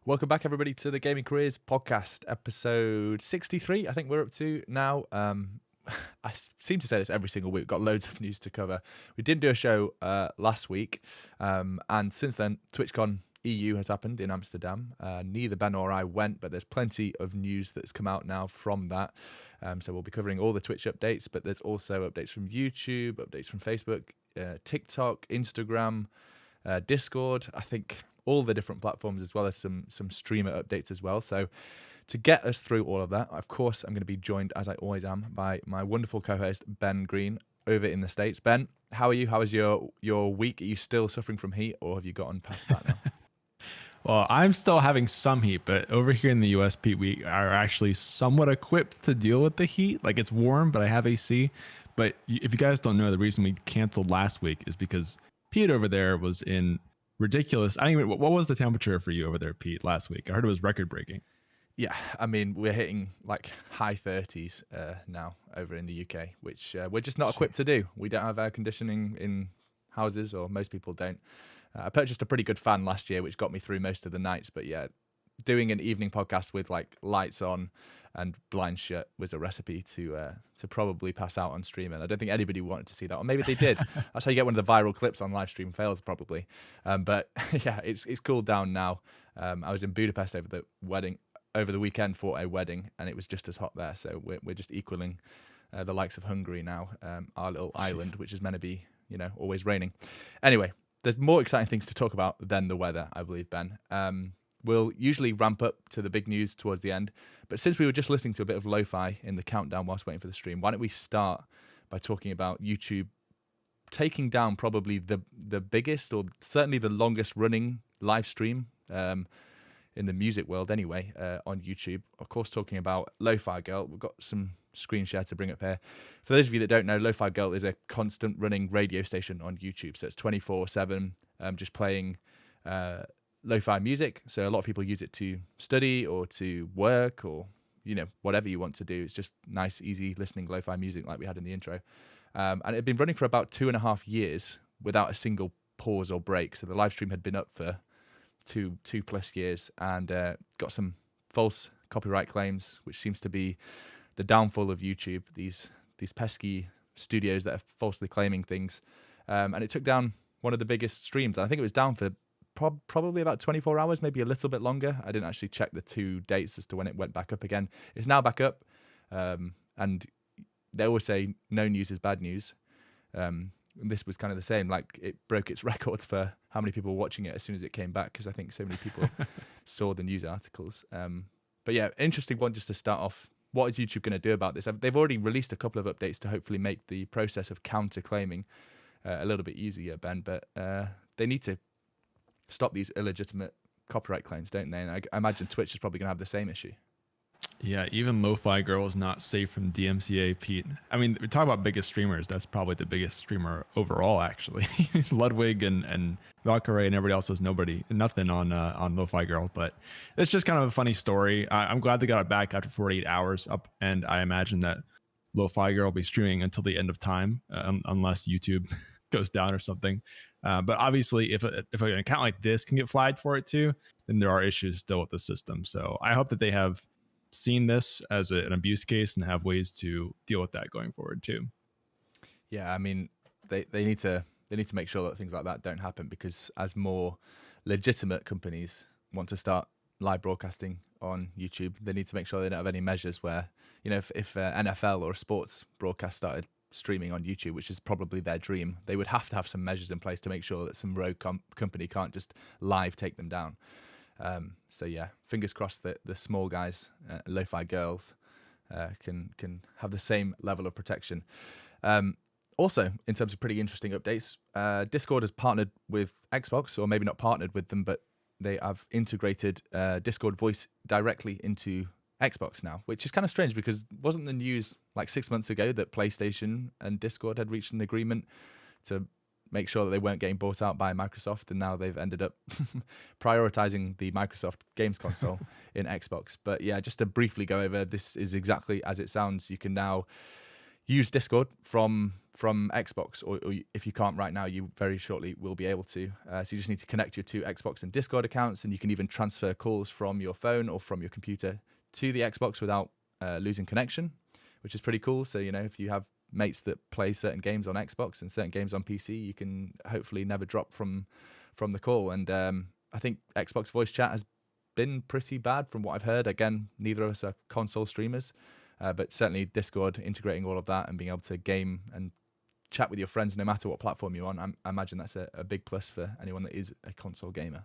Welcome back, everybody, to the Gaming Careers Podcast, episode 63. I think we're up to now. I seem to say this every single week. We've got loads of news to cover. We didn't do a show last week, and since then, TwitchCon EU has happened in Amsterdam. Neither Ben or I went, but there's plenty of news that's come out now from that. So we'll be covering all the Twitch updates, but there's also updates from YouTube, updates from Facebook, TikTok, Instagram, Discord. I think all the different platforms, as well as some streamer updates as well. So to get us through all of that, of course, I'm going to be joined, as I always am, by my wonderful co-host, Ben Green, over in the States. Ben, how are you? How was your week? Are you still suffering from heat, or have you gotten past that now? Well, I'm still having some heat, but over here in the US, Pete, we are actually somewhat equipped to deal with the heat. Like, it's warm, but I have AC. But if you guys don't know, the reason we canceled last week is because Pete over there was in ridiculous. I don't even. What was the temperature for you over there, Pete, last week? I heard it was record breaking. Yeah, I mean, we're hitting like high 30s now over in the UK, which we're just not equipped to do. We don't have air conditioning in houses, or most people don't. I purchased a pretty good fan last year, which got me through most of the nights. But yeah, doing an evening podcast with like lights on and blind shut was a recipe to probably pass out on stream. And I don't think anybody wanted to see that, or maybe they did. That's how you get one of the viral clips on live stream fails, probably. But yeah, it's cooled down now. I was in Budapest over the weekend for a wedding, and it was just as hot there. So we're just equaling the likes of Hungary now, our little island, which is meant to be, always raining. Anyway, there's more exciting things to talk about than the weather, I believe, Ben. We'll usually ramp up to the big news towards the end, but since we were just listening to a bit of lo-fi in the countdown whilst waiting for the stream, why don't we start by talking about YouTube taking down probably the biggest, or certainly the longest running live stream in the music world anyway, on YouTube. Of course, talking about Lo-Fi Girl. We've got some screen share to bring up here. For those of you that don't know, Lo-Fi Girl is a constant running radio station on YouTube. So it's 24/7, just playing lo-fi music. So a lot of people use it to study or to work, or whatever you want to do. It's just nice, easy listening lo-fi music like we had in the intro. And it had been running for about 2.5 years without a single pause or break. So the live stream had been up for two plus years, and got some false copyright claims, which seems to be the downfall of YouTube. These pesky studios that are falsely claiming things, and it took down one of the biggest streams. And I think it was down for probably about 24 hours, maybe a little bit longer. I didn't actually check the 2 dates as to when it went back up again. It's now back up, and they always say no news is bad news. This was kind of the same. Like, it broke its records for how many people were watching it as soon as it came back, because I think so many people saw the news articles. But yeah, interesting one just to start off. What is YouTube going to do about this? They've already released a couple of updates to hopefully make the process of counter-claiming a little bit easier, Ben. But they need to stop these illegitimate copyright claims, don't they? And I imagine Twitch is probably going to have the same issue. Yeah, even Lo-Fi Girl is not safe from DMCA, Pete. I mean, we talk about biggest streamers. That's probably the biggest streamer overall, actually. Ludwig and Valkyrie and everybody else has nothing on Lo-Fi Girl. But it's just kind of a funny story. I'm glad they got it back after 48 hours up, and I imagine that Lo-Fi Girl will be streaming until the end of time, unless YouTube goes down or something. But obviously, if an account like this can get flagged for it too, then there are issues still with the system. So I hope that they have seen this as an abuse case and have ways to deal with that going forward too. Yeah, I mean, they need to make sure that things like that don't happen, because as more legitimate companies want to start live broadcasting on YouTube, they need to make sure they don't have any measures where, if NFL or a sports broadcast started streaming on YouTube, which is probably their dream, they would have to have some measures in place to make sure that some rogue company can't just live take them down. So yeah, fingers crossed that the small guys, Lo-Fi Girls, can have the same level of protection. Also, in terms of pretty interesting updates, Discord has partnered with Xbox, or maybe not partnered with them, but they have integrated Discord voice directly into Xbox now, which is kind of strange, because wasn't the news like 6 months ago that PlayStation and Discord had reached an agreement to make sure that they weren't getting bought out by Microsoft, and now they've ended up prioritizing the Microsoft games console in Xbox. But yeah, just to briefly go over, this is exactly as it sounds. You can now use Discord from Xbox, or if you can't right now, you very shortly will be able to. So you just need to connect your two Xbox and Discord accounts, and you can even transfer calls from your phone or from your computer to the Xbox without losing connection, which is pretty cool. So, if you have mates that play certain games on Xbox and certain games on PC, you can hopefully never drop from the call. And I think Xbox voice chat has been pretty bad from what I've heard. Again, neither of us are console streamers, but certainly Discord integrating all of that and being able to game and chat with your friends no matter what platform you're on, I imagine that's a big plus for anyone that is a console gamer.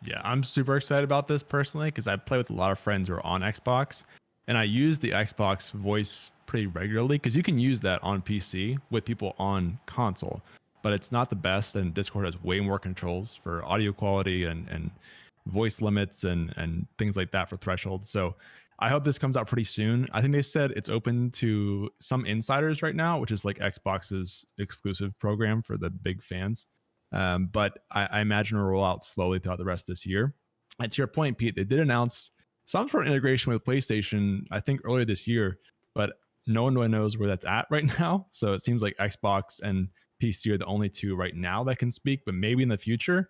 Yeah, I'm super excited about this personally because I play with a lot of friends who are on Xbox, and I use the Xbox voice pretty regularly because you can use that on PC with people on console, but it's not the best, and Discord has way more controls for audio quality and voice limits and things like that for thresholds. So I hope this comes out pretty soon. I think they said it's open to some insiders right now, which is like Xbox's exclusive program for the big fans. But I imagine it'll roll out slowly throughout the rest of this year. And to your point, Pete, they did announce some sort of integration with PlayStation, I think earlier this year, but no one really knows where that's at right now. So it seems like Xbox and PC are the only two right now that can speak, but maybe in the future,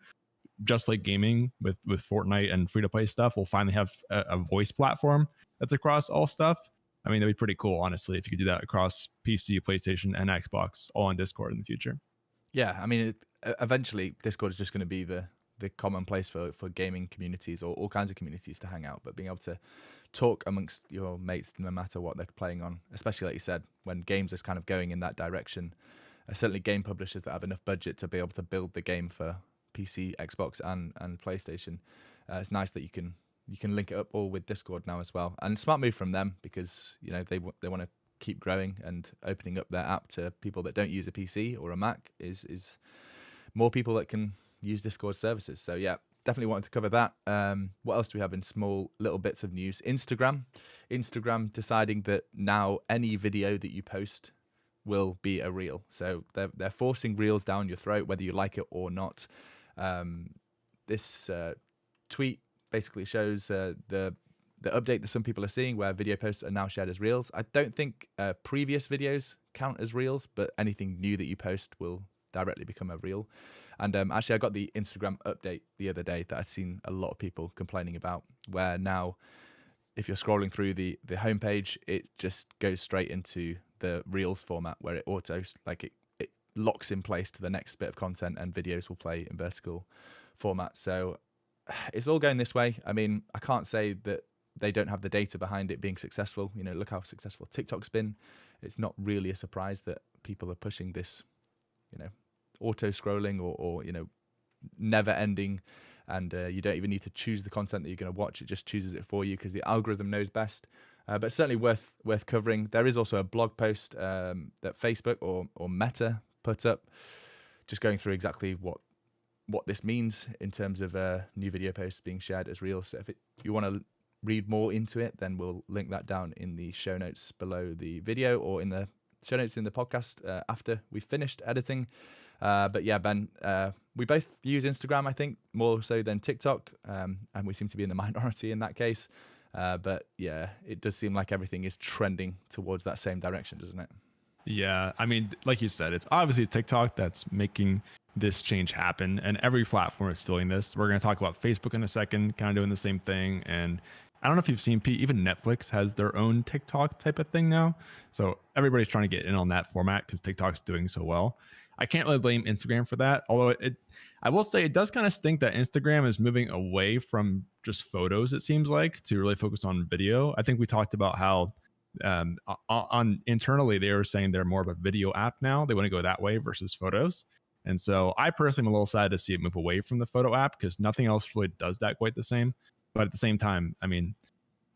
just like gaming with Fortnite and free-to-play stuff, we'll finally have a voice platform that's across all stuff. I mean, that'd be pretty cool, honestly, if you could do that across PC, PlayStation, and Xbox, all on Discord in the future. Yeah, I mean, eventually Discord is just going to be the common place for gaming communities or all kinds of communities to hang out, but being able to talk amongst your mates no matter what they're playing on, especially like you said, when games are kind of going in that direction, certainly game publishers that have enough budget to be able to build the game for PC, Xbox, and PlayStation. It's nice that you can link it up all with Discord now as well, and smart move from them because they want to keep growing and opening up their app to people that don't use a PC or a Mac is more people that can use Discord services. So yeah, definitely wanted to cover that. What else do we have in small little bits of news? Instagram deciding that now any video that you post will be a reel. So they're forcing reels down your throat whether you like it or not. This tweet basically shows the update that some people are seeing where video posts are now shared as reels. I don't think previous videos count as reels, but anything new that you post will directly become a reel. And actually, I got the Instagram update the other day that I've seen a lot of people complaining about, where now if you're scrolling through the homepage, it just goes straight into the reels format where it it locks in place to the next bit of content, and videos will play in vertical format. So it's all going this way. I mean, I can't say that they don't have the data behind it being successful. Look how successful TikTok's been. It's not really a surprise that people are pushing this, auto scrolling or never ending, and you don't even need to choose the content that you're going to watch. It just chooses it for you because the algorithm knows best. But certainly worth covering. There is also a blog post that Facebook or Meta put up, just going through exactly what this means in terms of new video posts being shared as reels. So if you want to read more into it, then we'll link that down in the show notes below the video or in the show notes in the podcast after we've finished editing. But yeah, Ben, we both use Instagram, I think, more so than TikTok, and we seem to be in the minority in that case. But yeah, it does seem like everything is trending towards that same direction, doesn't it? Yeah, I mean, like you said, it's obviously TikTok that's making this change happen, and every platform is feeling this. We're going to talk about Facebook in a second, kind of doing the same thing. And I don't know if you've seen, Pete, even Netflix has their own TikTok type of thing now. So everybody's trying to get in on that format because TikTok's doing so well. I can't really blame Instagram for that, although I will say it does kind of stink that Instagram is moving away from just photos, it seems like, to really focus on video. I think we talked about how on internally they were saying they're more of a video app now. They want to go that way versus photos. And so I personally am a little sad to see it move away from the photo app because nothing else really does that quite the same. But at the same time, I mean,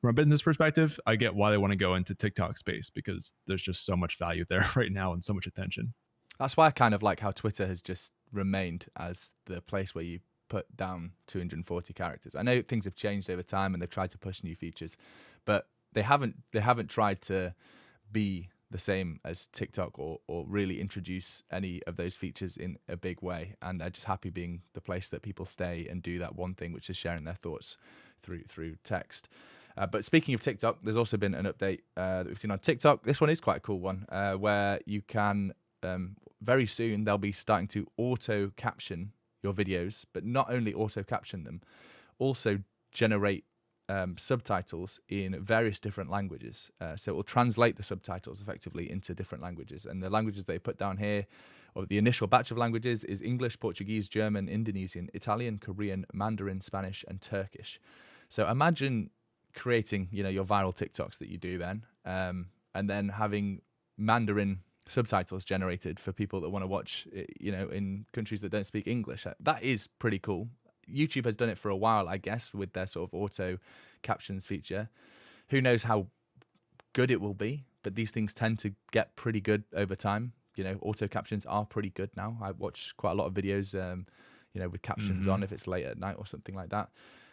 from a business perspective, I get why they want to go into TikTok space because there's just so much value there right now and so much attention. That's why I kind of like how Twitter has just remained as the place where you put down 240 characters. I know things have changed over time and they've tried to push new features, but they haven't tried to be the same as TikTok or really introduce any of those features in a big way. And they're just happy being the place that people stay and do that one thing, which is sharing their thoughts through text. But speaking of TikTok, there's also been an update that we've seen on TikTok. This one is quite a cool one, where you can, very soon, they'll be starting to auto caption your videos, but not only auto caption them, also generate subtitles in various different languages. So it will translate the subtitles effectively into different languages. And the languages they put down here, or the initial batch of languages, is English, Portuguese, German, Indonesian, Italian, Korean, Mandarin, Spanish, and Turkish. So imagine creating, your viral TikToks that you do then, and then having Mandarin subtitles generated for people that want to watch, in countries that don't speak English. That is pretty cool. YouTube has done it for a while, I guess, with their sort of auto captions feature. Who knows how good it will be, but these things tend to get pretty good over time. Auto captions are pretty good now. I watch quite a lot of videos, with captions on if it's late at night or something like that.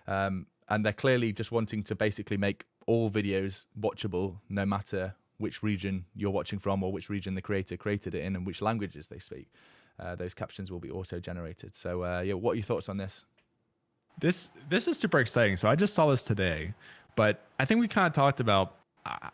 And they're clearly just wanting to basically make all videos watchable, no matter which region you're watching from or which region the creator created it in and which languages they speak. Those captions will be auto-generated. So, what are your thoughts on this? This is super exciting. So I just saw this today, but I think we kind of talked about,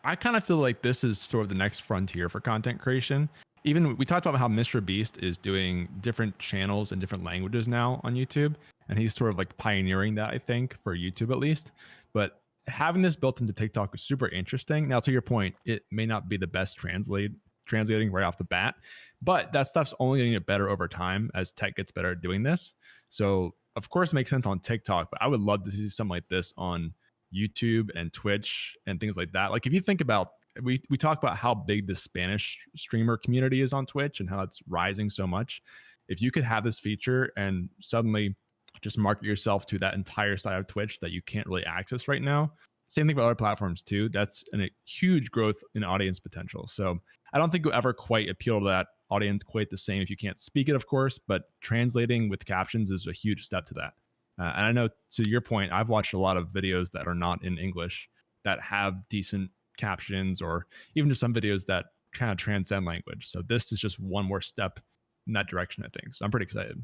I kind of feel like this is sort of the next frontier for content creation. Even we talked about how Mr. Beast is doing different channels in different languages now on YouTube, and he's sort of like pioneering that, I think, for YouTube at least. But having this built into TikTok is super interesting. Now, to your point, it may not be the best translating right off the bat, but that stuff's only going to get better over time as tech gets better at doing this. So, of course, it makes sense on TikTok, but I would love to see something like this on YouTube and Twitch and things like that. Like, if you think about, we talk about how big the Spanish streamer community is on Twitch and how it's rising so much. If you could have this feature and suddenly just market yourself to that entire side of Twitch that you can't really access right now. Same thing with other platforms too. That's a huge growth in audience potential. So I don't think you'll ever quite appeal to that audience quite the same if you can't speak it, of course, but translating with captions is a huge step to that. And I know, to your point, I've watched a lot of videos that are not in English that have decent captions, or even just some videos that kind of transcend language. So this is just one more step in that direction, I think. So I'm pretty excited.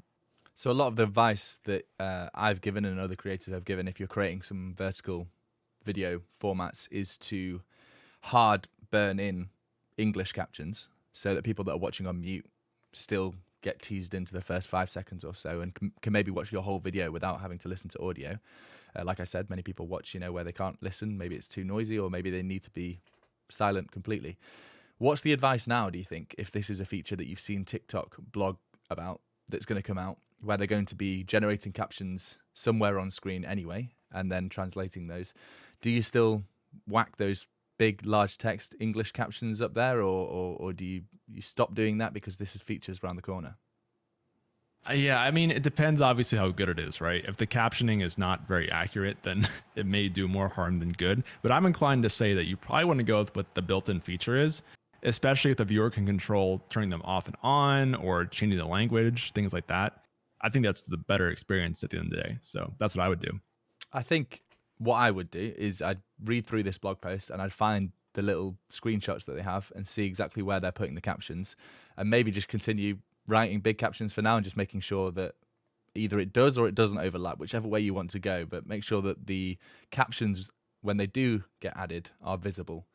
So a lot of the advice that I've given and other creators have given, if you're creating some vertical video formats, is to hard burn in English captions so that people that are watching on mute still get teased into the first 5 seconds or so and can maybe watch your whole video without having to listen to audio. Like I said, many people watch, where they can't listen. Maybe it's too noisy, or maybe they need to be silent completely. What's the advice now, do you think, if this is a feature that you've seen TikTok blog about that's going to come out, where they're going to be generating captions somewhere on screen anyway, and then translating those? Do you still whack those big, large text English captions up there, or do you stop doing that because this is features around the corner? Yeah, I mean, it depends obviously how good it is, right? If the captioning is not very accurate, then it may do more harm than good. But I'm inclined to say that you probably want to go with what the built-in feature is, especially if the viewer can control turning them off and on or changing the language, things like that. I think that's the better experience at the end of the day. So that's what I would do. I think what I would do is I'd read through this blog post and I'd find the little screenshots that they have and see exactly where they're putting the captions, and maybe just continue writing big captions for now and just making sure that either it does or it doesn't overlap, whichever way you want to go. But make sure that the captions, when they do get added, are visible,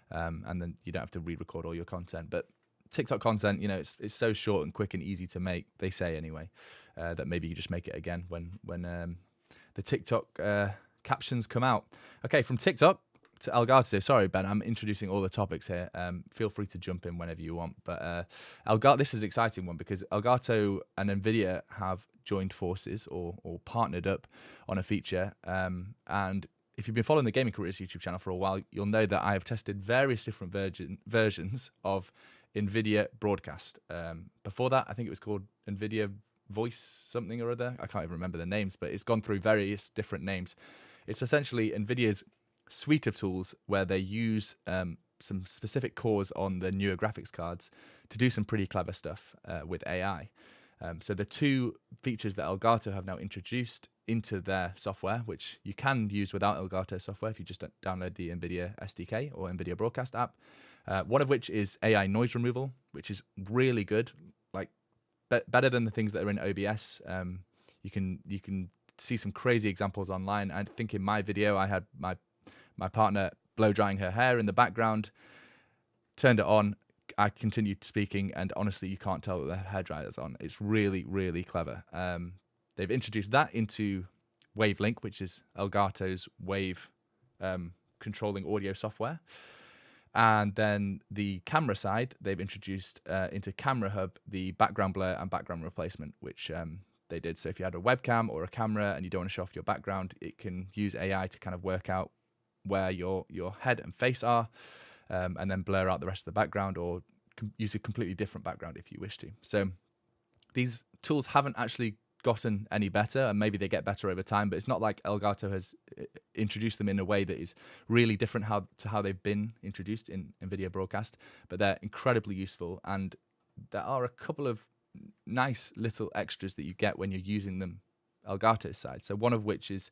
and then you don't have to re-record all your content. But TikTok content, it's so short and quick and easy to make, they say anyway, that maybe you just make it again when the TikTok captions come out. Okay, from TikTok to Elgato. Sorry, Ben, I'm introducing all the topics here. Feel free to jump in whenever you want. But Elgato, this is an exciting one because Elgato and NVIDIA have joined forces or partnered up on a feature. And if you've been following the Gaming Careers YouTube channel for a while, you'll know that I have tested various different versions of NVIDIA Broadcast. Before that, I think it was called NVIDIA Voice something or other. I can't even remember the names, but it's gone through various different names. It's essentially NVIDIA's suite of tools where they use some specific cores on the newer graphics cards to do some pretty clever stuff with AI. So the two features that Elgato have now introduced into their software, which you can use without Elgato software if you just download the NVIDIA SDK or NVIDIA Broadcast app, one of which is AI noise removal, which is really good, like better than the things that are in OBS. You can see some crazy examples online. I think in my video I had my my partner blow drying her hair in the background, turned it on. I continued speaking, and honestly, you can't tell that the hairdryer's on. It's really, really clever. They've introduced that into Wavelink, which is Elgato's wave controlling audio software. And then the camera side, they've introduced into Camera Hub the background blur and background replacement, which they did. So if you had a webcam or a camera and you don't want to show off your background, it can use AI to kind of work out where your head and face are, and then blur out the rest of the background, or use a completely different background if you wish to. So these tools haven't actually gotten any better, and maybe they get better over time, but it's not like Elgato has introduced them in a way that is really different to how they've been introduced in NVIDIA Broadcast, but they're incredibly useful. And there are a couple of nice little extras that you get when you're using them Elgato's side. So one of which is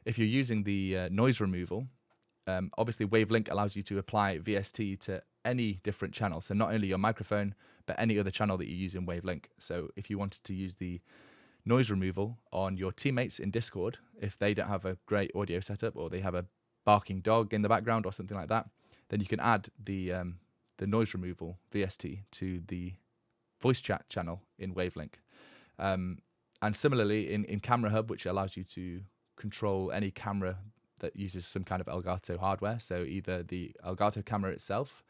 if you're using the noise removal, obviously Wavelink allows you to apply VST to any different channel. So not only your microphone, but any other channel that you use in Wavelink. So if you wanted to use the noise removal on your teammates in Discord, if they don't have a great audio setup, or they have a barking dog in the background or something like that, then you can add the noise removal VST to the voice chat channel in Wavelink. And similarly in Camera Hub, which allows you to control any camera that uses some kind of Elgato hardware, so either the Elgato camera itself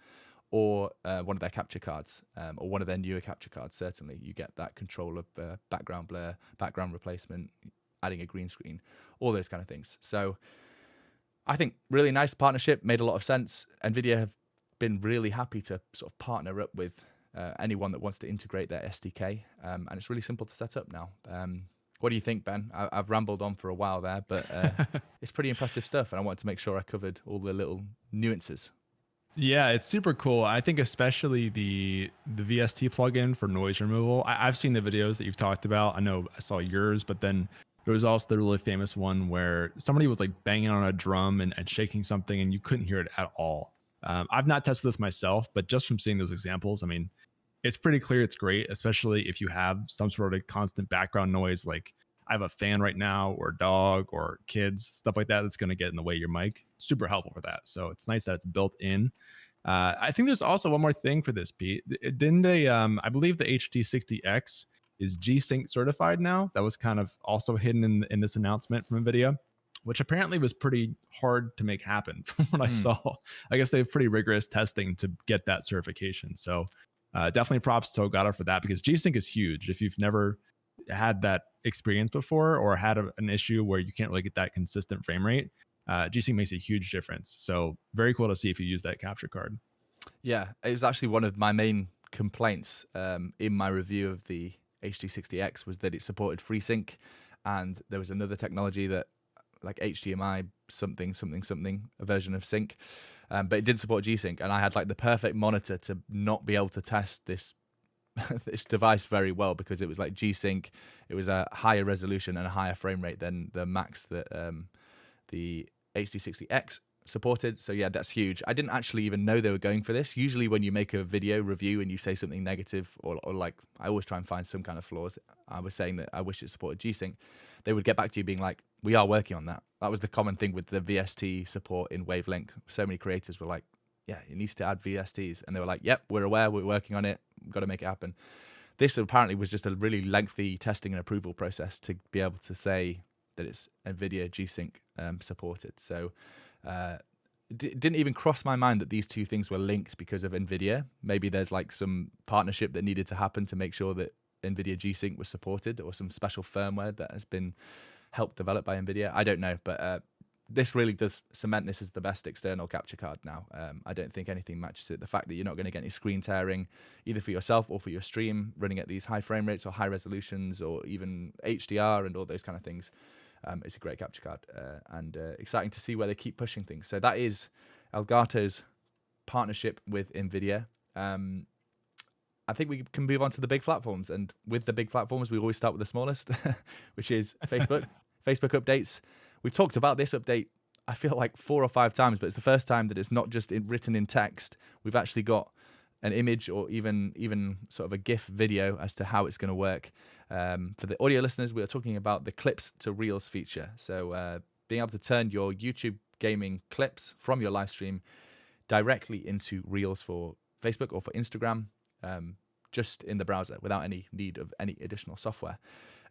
or one of their capture cards, or one of their newer capture cards. Certainly you get that control of background blur, background replacement, adding a green screen, all those kind of things. So I think really nice partnership, made a lot of sense. NVIDIA have been really happy to sort of partner up with anyone that wants to integrate their SDK, and it's really simple to set up now. What do you think, Ben? I've rambled on for a while there, but it's pretty impressive stuff, and I wanted to make sure I covered all the little nuances. Yeah, it's super cool. I think especially the VST plugin for noise removal. I've seen the videos that you've talked about. I know I saw yours, but then there was also the really famous one where somebody was like banging on a drum and shaking something, and you couldn't hear it at all. I've not tested this myself, but just from seeing those examples, I mean, it's pretty clear it's great, especially if you have some sort of constant background noise, like I have a fan right now, or a dog, or kids, stuff like that, that's going to get in the way of your mic. Super helpful for that. So it's nice that it's built in. I think there's also one more thing for this, Pete. Didn't they, I believe the HD60X is G-Sync certified now. That was kind of also hidden in this announcement from NVIDIA, which apparently was pretty hard to make happen from what I saw. I guess they have pretty rigorous testing to get that certification. So definitely props to Elgato for that, because G-Sync is huge. If you've never had that experience before, or had an issue where you can't really get that consistent frame rate, G-Sync makes a huge difference. So very cool to see if you use that capture card. Yeah, it was actually one of my main complaints in my review of the HD60X was that it supported FreeSync, and there was another technology that like HDMI something, a version of sync, but it didn't support G-Sync, and I had like the perfect monitor to not be able to test this this device very well, because it was like G-Sync, it was a higher resolution and a higher frame rate than the max that the HD60X supported. So yeah, that's huge. I didn't actually even know they were going for this. Usually when you make a video review and you say something negative, or like, I always try and find some kind of flaws. I was saying that I wish it supported G-Sync. They would get back to you being like, we are working on that. That was the common thing with the VST support in Wavelink. So many creators were like, yeah, it needs to add VSTs. And they were like, yep, we're aware, we're working on it, we've got to make it happen. This apparently was just a really lengthy testing and approval process to be able to say that it's NVIDIA G-Sync supported. So it didn't even cross my mind that these two things were linked because of NVIDIA. Maybe there's like some partnership that needed to happen to make sure that NVIDIA G-Sync was supported, or some special firmware that has been helped develop by NVIDIA. I don't know, but this really does cement this as the best external capture card now. I don't think anything matches it. The fact that you're not going to get any screen tearing, either for yourself or for your stream, running at these high frame rates or high resolutions, or even HDR and all those kind of things. It's a great capture card, and exciting to see where they keep pushing things. So that is Elgato's partnership with NVIDIA. I think we can move on to the big platforms. And with the big platforms, we always start with the smallest, which is Facebook. Facebook updates. We've talked about this update, I feel like 4 or 5 times, but it's the first time that it's not just written in text. We've actually got an image, or even sort of a GIF video as to how it's going to work. For the audio listeners, we are talking about the clips to Reels feature. So being able to turn your YouTube gaming clips from your live stream directly into Reels for Facebook or for Instagram, just in the browser without any need of any additional software.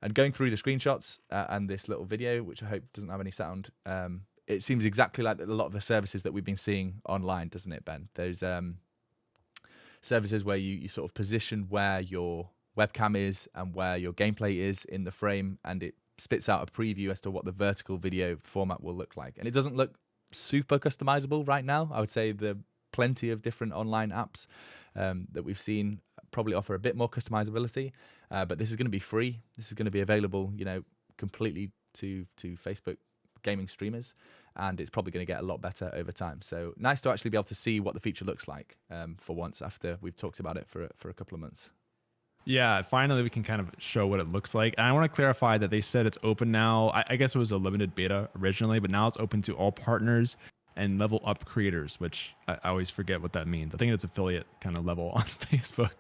And going through the screenshots and this little video, which I hope doesn't have any sound, it seems exactly like a lot of the services that we've been seeing online, doesn't it, Ben? Those services where you sort of position where your webcam is and where your gameplay is in the frame, and it spits out a preview as to what the vertical video format will look like. And it doesn't look super customizable right now. I would say the plenty of different online apps that we've seen probably offer a bit more customizability, but this is going to be free. This is going to be available, completely to Facebook gaming streamers, and it's probably going to get a lot better over time. So nice to actually be able to see what the feature looks like for once after we've talked about it for a couple of months. Yeah, finally we can kind of show what it looks like. And I want to clarify that they said it's open now. I guess it was a limited beta originally, but now it's open to all partners and level up creators, which I always forget what that means. I think it's affiliate kind of level on Facebook,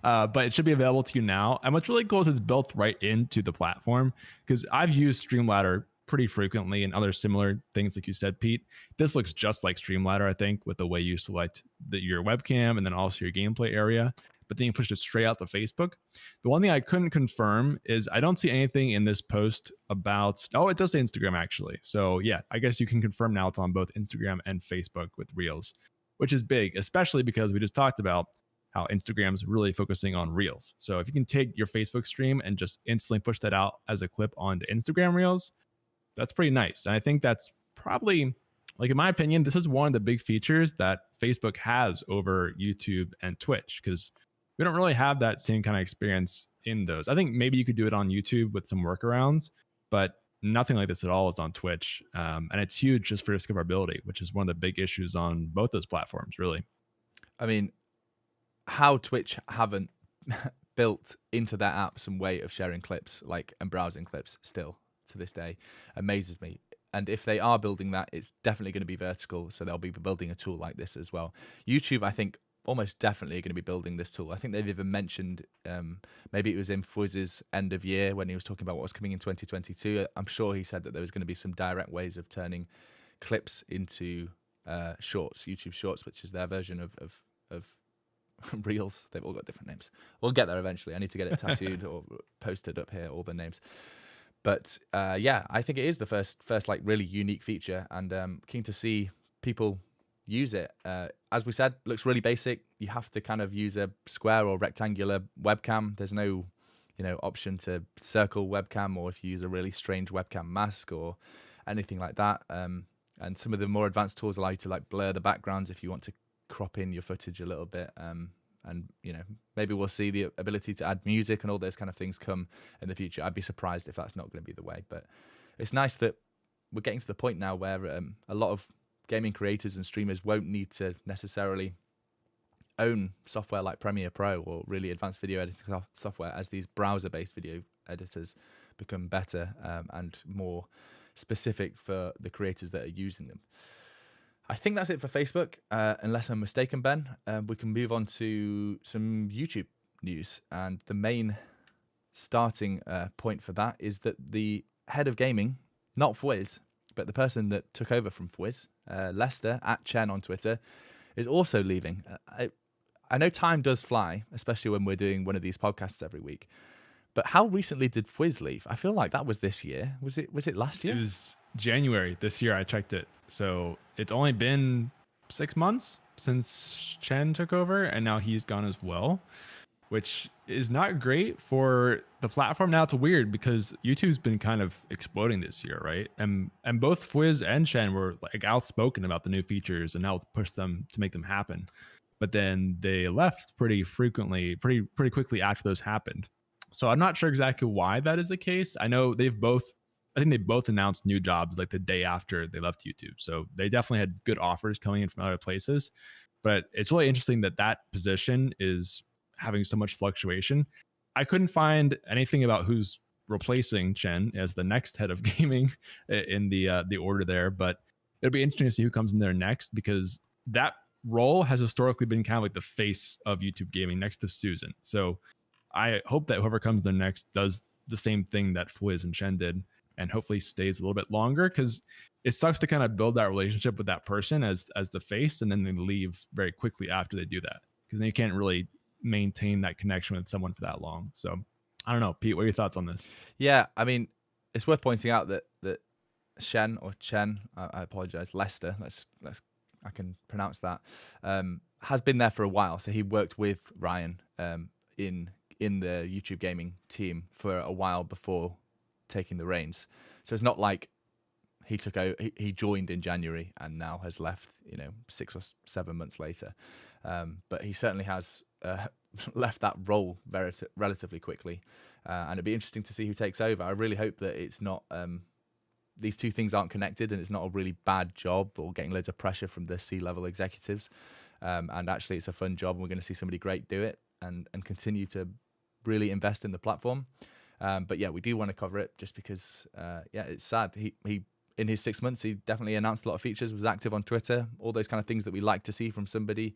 but it should be available to you now. And what's really cool is it's built right into the platform, because I've used Streamladder pretty frequently and other similar things like you said, Pete. This looks just like Streamladder, I think, with the way you select your webcam and then also your gameplay area, but then you push it straight out to Facebook. The one thing I couldn't confirm is I don't see anything in this post about, oh, it does say Instagram actually. So yeah, I guess you can confirm now it's on both Instagram and Facebook with Reels, which is big, especially because we just talked about how Instagram's really focusing on Reels. So if you can take your Facebook stream and just instantly push that out as a clip onto Instagram Reels, that's pretty nice. And I think that's probably, like in my opinion, this is one of the big features that Facebook has over YouTube and Twitch, because we don't really have that same kind of experience in those. I think maybe you could do it on YouTube with some workarounds, but nothing like this at all is on Twitch. And it's huge just for discoverability, which is one of the big issues on both those platforms, really. I mean, how Twitch haven't built into their app some way of sharing clips, and browsing clips still to this day, amazes me. And if they are building that, it's definitely going to be vertical. So they'll be building a tool like this as well. YouTube, I think, almost definitely going to be building this tool. I think they've even mentioned, maybe it was in Fuzz's end of year when he was talking about what was coming in 2022. I'm sure he said that there was going to be some direct ways of turning clips into shorts, YouTube Shorts, which is their version of Reels. They've all got different names. We'll get there eventually. I need to get it tattooed or posted up here, all the names. But yeah, I think it is the first really unique feature, and keen to see people use it. As we said, looks really basic. You have to kind of use a square or rectangular webcam. There's no, option to circle webcam, or if you use a really strange webcam mask or anything like that. And some of the more advanced tools allow you to blur the backgrounds if you want to crop in your footage a little bit. And maybe we'll see the ability to add music and all those kind of things come in the future. I'd be surprised if that's not going to be the way. But it's nice that we're getting to the point now where a lot of gaming creators and streamers won't need to necessarily own software like Premiere Pro or really advanced video editing software, as these browser-based video editors become better and more specific for the creators that are using them. I think that's it for Facebook, unless I'm mistaken, Ben. We can move on to some YouTube news. And the main starting point for that is that the head of gaming, not Fwiz, but the person that took over from Fwiz, Lester, @Chen on Twitter, is also leaving. I know time does fly, especially when we're doing one of these podcasts every week. But how recently did Fwiz leave? I feel like that was this year. Was it last year? It was January this year. I checked it. So it's only been 6 months since Chen took over, and now he's gone as well, which is not great for the platform. Now it's weird because YouTube's been kind of exploding this year, right? And both Fwiz and Chen were outspoken about the new features and how to push them to make them happen. But then they left pretty frequently, pretty quickly after those happened. So I'm not sure exactly why that is the case. I know I think they both announced new jobs the day after they left YouTube. So they definitely had good offers coming in from other places. But it's really interesting that position is having so much fluctuation. I couldn't find anything about who's replacing Chen as the next head of gaming in the order there, but it'll be interesting to see who comes in there next, because that role has historically been kind of the face of YouTube gaming next to Susan. So I hope that whoever comes there next does the same thing that Fwiz and Chen did. and hopefully stays a little bit longer, because it sucks to kind of build that relationship with that person as the face, and then they leave very quickly after they do that, because then you can't really maintain that connection with someone for that long. So I don't know, Pete, what are your thoughts on this? Yeah, I mean, it's worth pointing out that Shen or Chen, I apologize, Lester, I can pronounce that, has been there for a while. So he worked with Ryan in the YouTube gaming team for a while before taking the reins. So it's not like he took over, he joined in January and now has left, 6 or 7 months later. But he certainly has left that role relatively quickly. And it'd be interesting to see who takes over. I really hope that it's not, these two things aren't connected, and it's not a really bad job or getting loads of pressure from the C-level executives. And actually it's a fun job, and we're going to see somebody great do it and continue to really invest in the platform. But yeah, we do want to cover it just because, it's sad. He in his 6 months, he definitely announced a lot of features, was active on Twitter, all those kind of things that we like to see from somebody,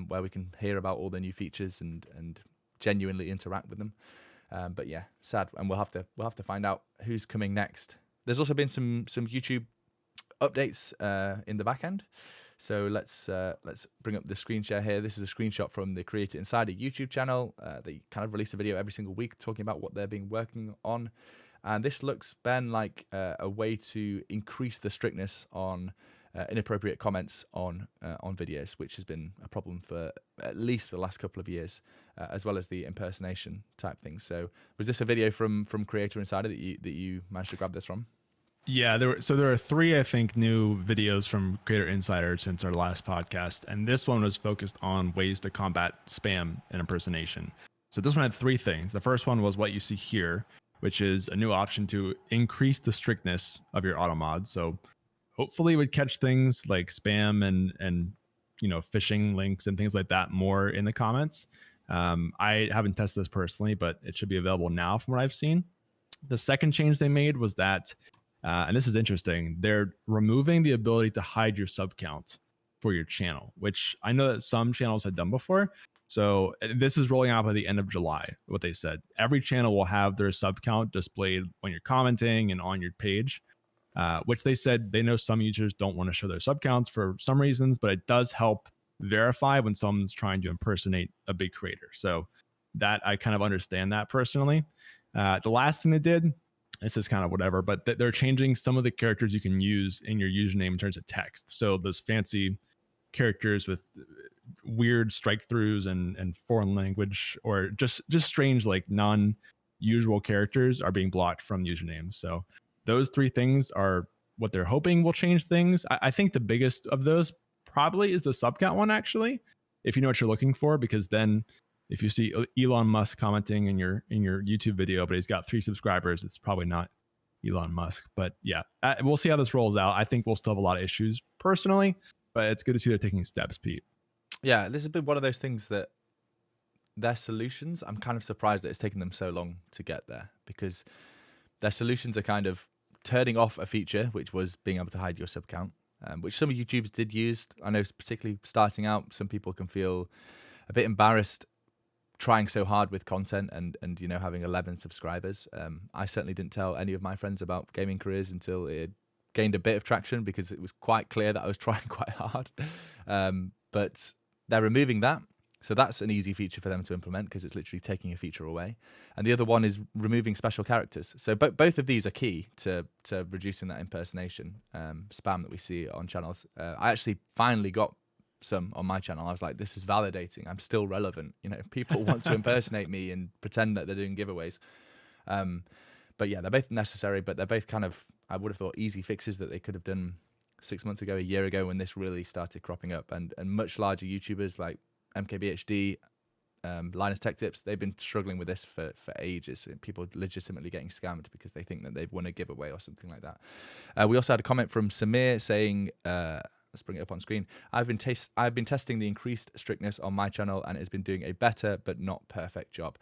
where we can hear about all the new features and genuinely interact with them. But yeah, sad, and we'll have to find out who's coming next. There's also been some YouTube updates in the back end. So let's bring up the screen share here. This is a screenshot from the Creator Insider YouTube channel. They kind of release a video every single week talking about what they're been working on. And this looks, Ben, like a way to increase the strictness on inappropriate comments on videos, which has been a problem for at least the last couple of years, as well as the impersonation type things. So was this a video from Creator Insider that you managed to grab this from? Yeah, there are 3, I think, new videos from Creator Insider since our last podcast, and this one was focused on ways to combat spam and impersonation. So this one had 3 things. The first one was what you see here, which is a new option to increase the strictness of your auto mod. So hopefully it would catch things like spam and phishing links and things like that more in the comments. I haven't tested this personally, but it should be available now from what I've seen. The second change they made was that, and this is interesting, they're removing the ability to hide your sub count for your channel, which I know that some channels had done before. So this is rolling out by the end of July, what they said. Every channel will have their sub count displayed when you're commenting and on your page, which they said they know some users don't want to show their sub counts for some reasons, but it does help verify when someone's trying to impersonate a big creator. So that, I kind of understand that personally. The last thing they did, this is kind of whatever, but they're changing some of the characters you can use in your username in terms of text. So those fancy characters with weird strike throughs and foreign language, or just strange, like non-usual characters, are being blocked from usernames. So those 3 things are what they're hoping will change things. I think the biggest of those probably is the sub count one, actually, if you know what you're looking for, because then if you see Elon Musk commenting in your YouTube video, but he's got 3 subscribers, it's probably not Elon Musk. But yeah, we'll see how this rolls out. I think we'll still have a lot of issues personally, but it's good to see they're taking steps, Pete. Yeah, this has been one of those things that their solutions, I'm kind of surprised that it's taken them so long to get there, because their solutions are kind of turning off a feature, which was being able to hide your sub count, which some YouTubers did use. I know, particularly starting out, some people can feel a bit embarrassed trying so hard with content and having 11 subscribers. I certainly didn't tell any of my friends about gaming careers until it gained a bit of traction, because it was quite clear that I was trying quite hard. But they're removing that. So that's an easy feature for them to implement, because it's literally taking a feature away. And the other one is removing special characters. So both of these are key to reducing that impersonation spam that we see on channels. I actually finally got some on my channel. I was like, this is validating. I'm still relevant. People want to impersonate me and pretend that they're doing giveaways. But yeah, they're both necessary, but they're both kind of, I would have thought, easy fixes that they could have done 6 months ago, a year ago, when this really started cropping up. And much larger YouTubers like MKBHD, Linus Tech Tips, they've been struggling with this for ages. People legitimately getting scammed because they think that they've won a giveaway or something like that. We also had a comment from Samir saying, let's bring it up on screen. I've been testing the increased strictness on my channel, and it has been doing a better but not perfect job.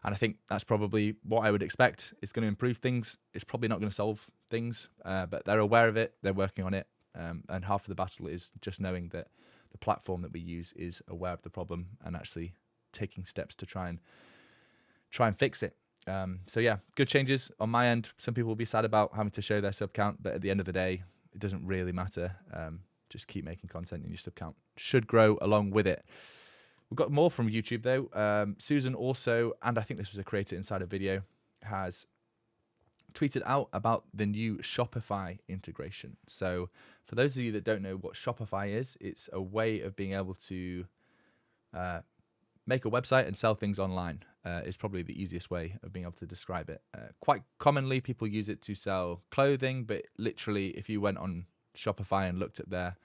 And I think that's probably what I would expect. It's going to improve things. It's probably not going to solve things, but they're aware of it. They're working on it. And half of the battle is just knowing that the platform that we use is aware of the problem and actually taking steps to try and fix it. So yeah, good changes on my end. Some people will be sad about having to show their sub count, but at the end of the day, it doesn't really matter. Just keep making content and your sub count should grow along with it. We've got more from YouTube though. Susan also, and I think this was a Creator Insider video, has tweeted out about the new Shopify integration. So for those of you that don't know what Shopify is, it's a way of being able to make a website and sell things online. Is probably the easiest way of being able to describe it. Quite commonly, people use it to sell clothing, but literally, if you went on Shopify and looked at their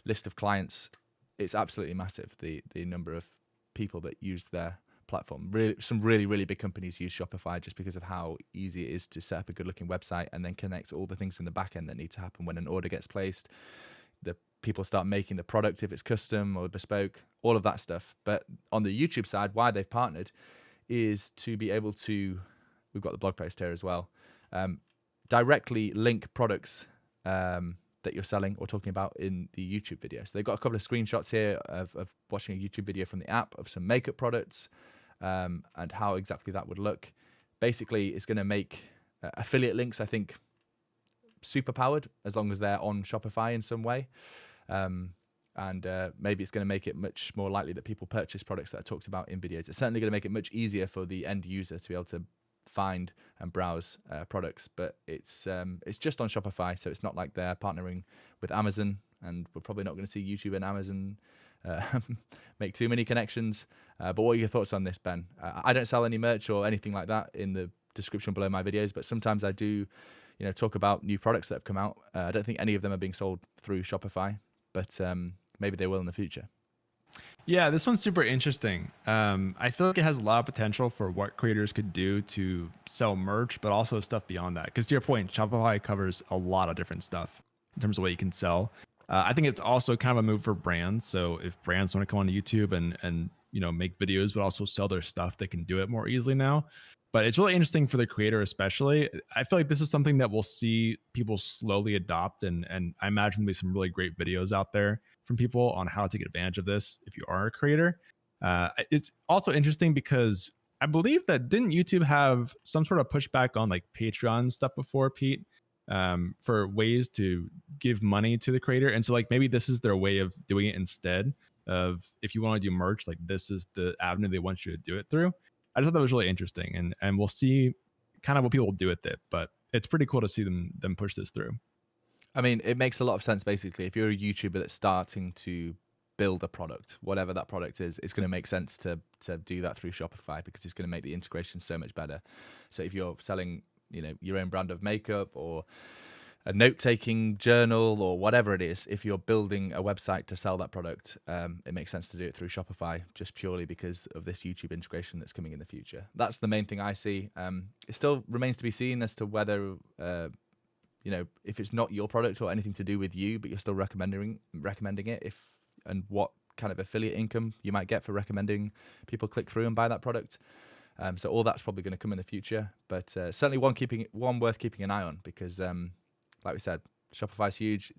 list of clients, it's absolutely massive, the number of people that use their platform. Some really big companies use Shopify just because of how easy it is to set up a good-looking website and then connect all the things in the back end that need to happen when an order gets placed. The people start making the product if it's custom or bespoke, all of that stuff. But on the YouTube side, why they've partnered is to be able to, we've got the blog post here as well, directly link products that you're selling or talking about in the YouTube video. So they've got a couple of screenshots here of watching a YouTube video from the app of some makeup products and how exactly that would look. Basically, it's going to make affiliate links, I think, super powered as long as they're on Shopify in some way. And maybe it's going to make it much more likely that people purchase products that are talked about in videos. It's certainly going to make it much easier for the end user to be able to find and browse products, but it's just on Shopify, so it's not like they're partnering with Amazon, and we're probably not going to see YouTube and Amazon make too many connections. But what are your thoughts on this, Ben? I don't sell any merch or anything like that in the description below my videos, but sometimes I do, talk about new products that have come out. I don't think any of them are being sold through Shopify, but maybe they will in the future. Yeah, this one's super interesting. I feel like it has a lot of potential for what creators could do to sell merch, but also stuff beyond that. Because to your point, Shopify covers a lot of different stuff in terms of what you can sell. I think it's also kind of a move for brands. So if brands want to come on YouTube and make videos, but also sell their stuff, they can do it more easily now. But it's really interesting for the creator, especially. I feel like this is something that we'll see people slowly adopt. And I imagine there'll be some really great videos out there from people on how to take advantage of this if you are a creator. It's also interesting because I believe that didn't YouTube have some sort of pushback on like Patreon stuff before, Pete, for ways to give money to the creator. And so like maybe this is their way of doing it instead of if you want to do merch, like this is the avenue they want you to do it through. I just thought that was really interesting, and we'll see kind of what people will do with it, but it's pretty cool to see them push this through. I mean, it makes a lot of sense. Basically, if you're a YouTuber that's starting to build a product, whatever that product is, it's going to make sense to do that through Shopify because it's going to make the integration so much better. So if you're selling, your own brand of makeup or a note-taking journal or whatever it is, if you're building a website to sell that product, it makes sense to do it through Shopify just purely because of this YouTube integration that's coming in the future. That's the main thing I see. It still remains to be seen as to whether, if it's not your product or anything to do with you, but you're still recommending it, and what kind of affiliate income you might get for recommending people click through and buy that product. So all that's probably going to come in the future, but certainly one worth keeping an eye on because, like we said, Shopify's huge.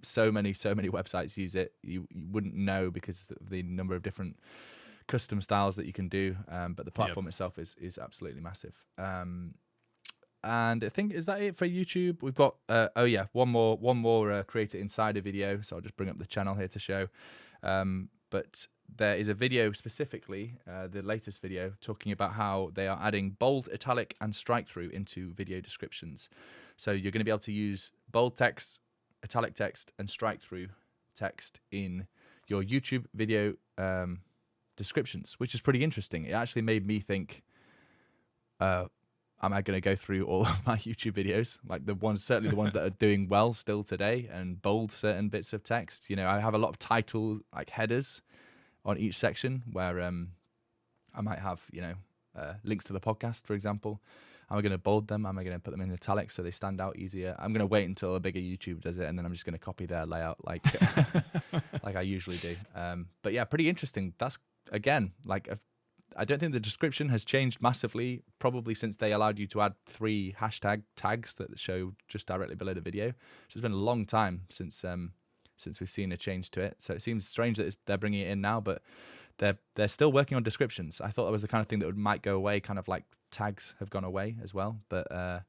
So many websites use it. You wouldn't know because of the number of different custom styles that you can do. But the platform itself is absolutely massive. And I think, is that it for YouTube? We've got one more Creator Insider video. So I'll just bring up the channel here to show. But there is a video specifically, the latest video, talking about how they are adding bold, italic, and strike through into video descriptions. So you're going to be able to use bold text, italic text, and strike through text in your YouTube video descriptions, which is pretty interesting. It actually made me think, am I going to go through all of my YouTube videos, like certainly the ones that are doing well still today, and bold certain bits of text? I have a lot of title like headers on each section where I might have links to the podcast, for example. Am I going to bold them? Am I going to put them in italics so they stand out easier? I'm going to wait until a bigger YouTube does it, and then I'm just going to copy their layout like like I usually do. But yeah, pretty interesting. That's again I don't think the description has changed massively, probably since they allowed you to add 3 hashtag tags that show just directly below the video. So it's been a long time since we've seen a change to it. So it seems strange that they're bringing it in now, but they're still working on descriptions. I thought that was the kind of thing that might go away, kind of like tags have gone away as well. But they're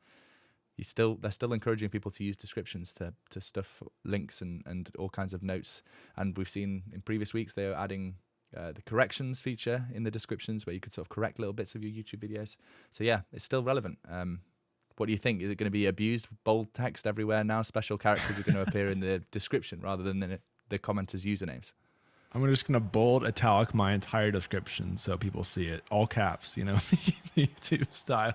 still encouraging people to use descriptions to stuff links and all kinds of notes. And we've seen in previous weeks they are adding the corrections feature in the descriptions, where you could sort of correct little bits of your YouTube videos. So yeah, it's still relevant. What do you think? Is it going to be abused? Bold text everywhere now. Special characters are going to appear in the description rather than the commenters' usernames. I'm just going to bold italic my entire description so people see it, all caps, the YouTube style.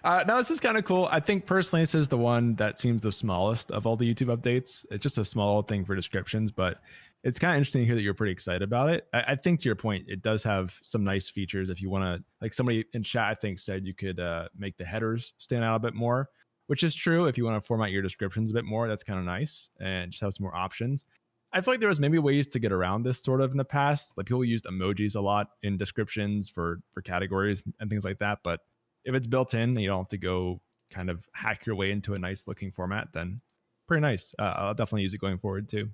No, this is kind of cool. I think personally, this is the one that seems the smallest of all the YouTube updates. It's just a small thing for descriptions, but it's kind of interesting to hear that you're pretty excited about it. I think to your point, it does have some nice features. If you want to, like somebody in chat, I think said you could make the headers stand out a bit more, which is true. If you want to format your descriptions a bit more, that's kind of nice and just have some more options. I feel like there was maybe ways to get around this sort of in the past. Like people used emojis a lot in descriptions for categories and things like that. But if it's built in and you don't have to go kind of hack your way into a nice looking format, then pretty nice. I'll definitely use it going forward too.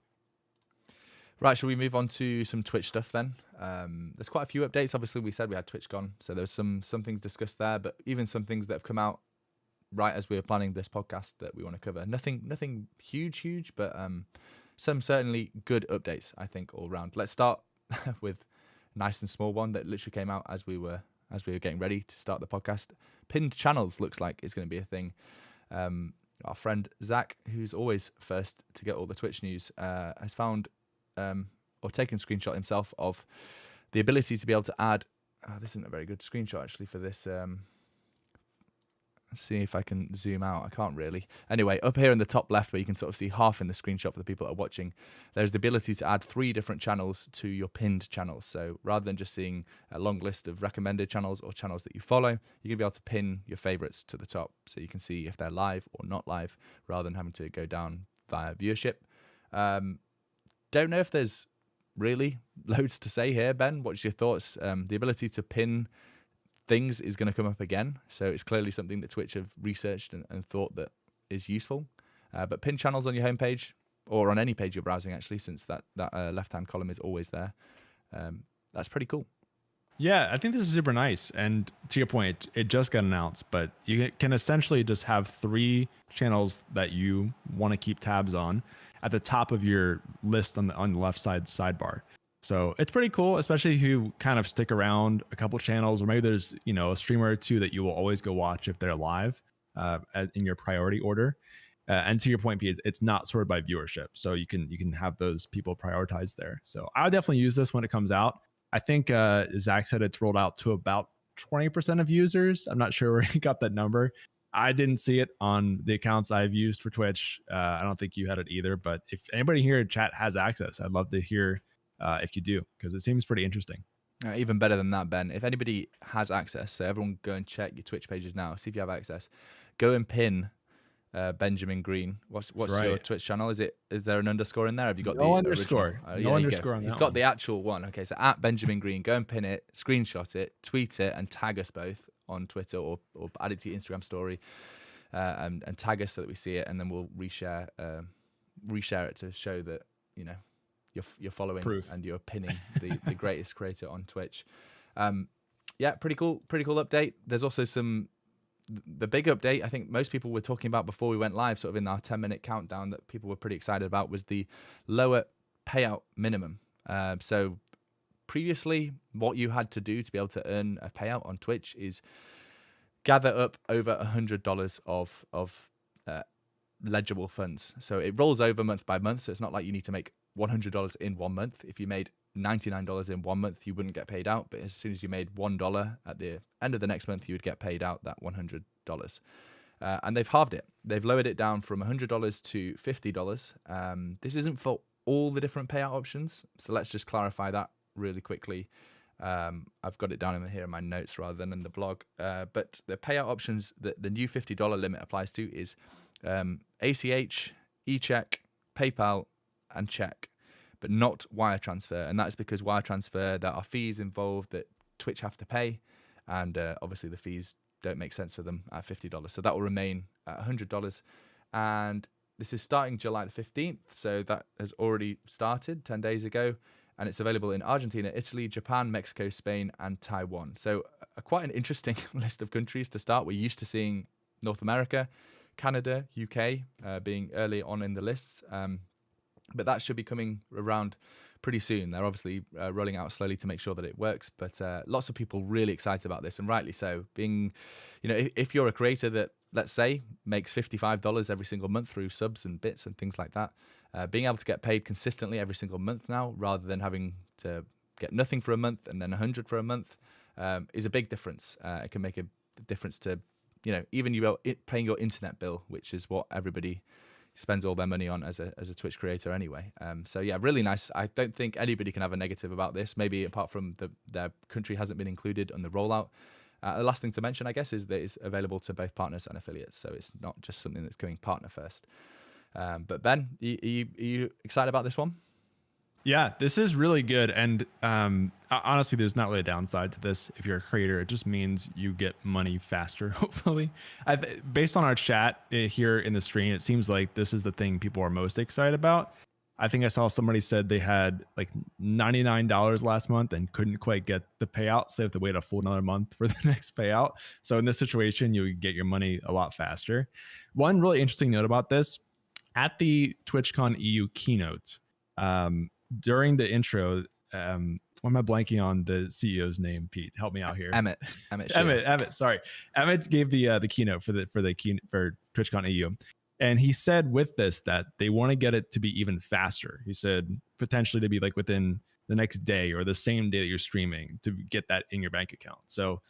Right, shall we move on to some Twitch stuff then? There's quite a few updates. Obviously, we said we had TwitchCon, so there's some things discussed there, but even some things that have come out right as we were planning this podcast that we want to cover. Nothing huge, but some certainly good updates, I think, all around. Let's start with a nice and small one that literally came out as we were getting ready to start the podcast. Pinned channels looks like it's going to be a thing. Our friend Zach, who's always first to get all the Twitch news, has found or taken a screenshot himself of the ability to be able to add. This isn't a very good screenshot actually for this. Let's see if I can zoom out. I can't really. Anyway, up here in the top left, where you can sort of see half in the screenshot for the people that are watching, there's the ability to add 3 different channels to your pinned channels. So rather than just seeing a long list of recommended channels or channels that you follow, you're going to be able to pin your favorites to the top, so you can see if they're live or not live, rather than having to go down via viewership. Don't know if there's really loads to say here, Ben. What's your thoughts? The ability to pin things is going to come up again, so it's clearly something that Twitch have researched and thought that is useful. But pin channels on your homepage, or on any page you're browsing actually, since that left-hand column is always there. That's pretty cool. Yeah, I think this is super nice. And to your point, it just got announced, but you can essentially just have 3 channels that you want to keep tabs on at the top of your list on the left side sidebar. So it's pretty cool, especially if you kind of stick around a couple channels, or maybe there's a streamer or 2 that you will always go watch if they're live in your priority order. And to your point, Pete, it's not sorted by viewership, so you can have those people prioritized there. So I would definitely use this when it comes out. I think Zach said it's rolled out to about 20% of users. I'm not sure where he got that number. I didn't see it on the accounts I've used for Twitch. I don't think you had it either. But if anybody here in chat has access, I'd love to hear if you do, because it seems pretty interesting. Even better than that, Ben. If anybody has access, so everyone go and check your Twitch pages now. See if you have access. Go and pin Benjamin Green. What's right. Your Twitch channel? Is there an underscore in there? Have you got no the underscore? No underscore on that. He's got the actual one. Okay, so at Benjamin Green, go and pin it, screenshot it, tweet it, and tag us both on Twitter, or add it to your Instagram story, and tag us so that we see it, and then we'll reshare it to show that you're following Proof. and you're pinning the greatest creator on Twitch. Yeah, pretty cool update. There's also the big update I think most people were talking about before we went live, sort of in our 10-minute countdown, that people were pretty excited about, was the lower payout minimum. So previously, what you had to do to be able to earn a payout on Twitch is gather up over $100 of legible funds. So it rolls over month by month, so it's not like you need to make $100 in 1 month. If you made $99 in 1 month, you wouldn't get paid out, but as soon as you made $1 at the end of the next month, you would get paid out that $100. And they've halved it. They've lowered it down from $100 to $50. This isn't for all the different payout options, so let's just clarify that really quickly. I've got it down in here in my notes rather than in the blog. But the payout options that the new $50 limit applies to is ACH, eCheck, PayPal, and check, but not wire transfer. And that is because wire transfer, there are fees involved that Twitch have to pay, and obviously the fees don't make sense for them at $50. So that will remain at $100. And this is starting July the 15th, so that has already started 10 days ago. and it's available in Argentina, Italy, Japan, Mexico, Spain, and Taiwan. So quite an interesting list of countries to start. We're used to seeing North America, Canada, UK being early on in the lists, but that should be coming around pretty soon. They're obviously rolling out slowly to make sure that it works, but lots of people really excited about this, and rightly so. Being, if you're a creator that, let's say, makes $55 every single month through subs and bits and things like that, being able to get paid consistently every single month now, rather than having to get nothing for a month and then 100 for a month, is a big difference. It can make a difference to, even you paying your internet bill, which is what everybody spends all their money on as a Twitch creator anyway. So yeah, really nice. I don't think anybody can have a negative about this, maybe apart from their country hasn't been included on the rollout. The last thing to mention, I guess, is that it's available to both partners and affiliates, so it's not just something that's going partner first. But Ben, are you excited about this one? Yeah, this is really good. And honestly, there's not really a downside to this. If you're a creator, it just means you get money faster, hopefully. Based on our chat here in the stream, it seems like this is the thing people are most excited about. I think I saw somebody said they had like $99 last month and couldn't quite get the payout, so they have to wait a full another month for the next payout. So in this situation, you get your money a lot faster. One really interesting note about this, at the TwitchCon EU keynote, during the intro, why am I blanking on the CEO's name? Pete, help me out here. Emmett. Sorry, Emmett gave the keynote for TwitchCon EU, and he said with this that they want to get it to be even faster. He said potentially to be like within the next day or the same day that you're streaming to get that in your bank account. So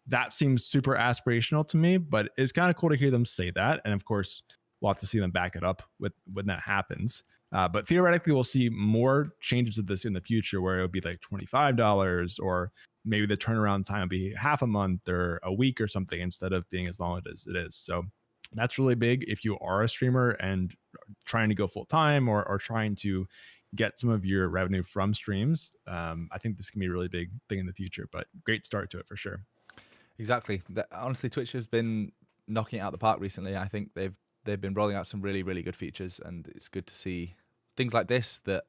that seems super aspirational to me, but it's kind of cool to hear them say that, and of course, we'll have to see them back it up when that happens. But theoretically, we'll see more changes of this in the future where it'll be like $25, or maybe the turnaround time will be half a month or a week or something instead of being as long as it is. So that's really big if you are a streamer and trying to go full time or trying to get some of your revenue from streams. I think this can be a really big thing in the future, but great start to it for sure. Exactly. Honestly, Twitch has been knocking it out the park recently. I think they've been rolling out some really, really good features, and it's good to see things like this that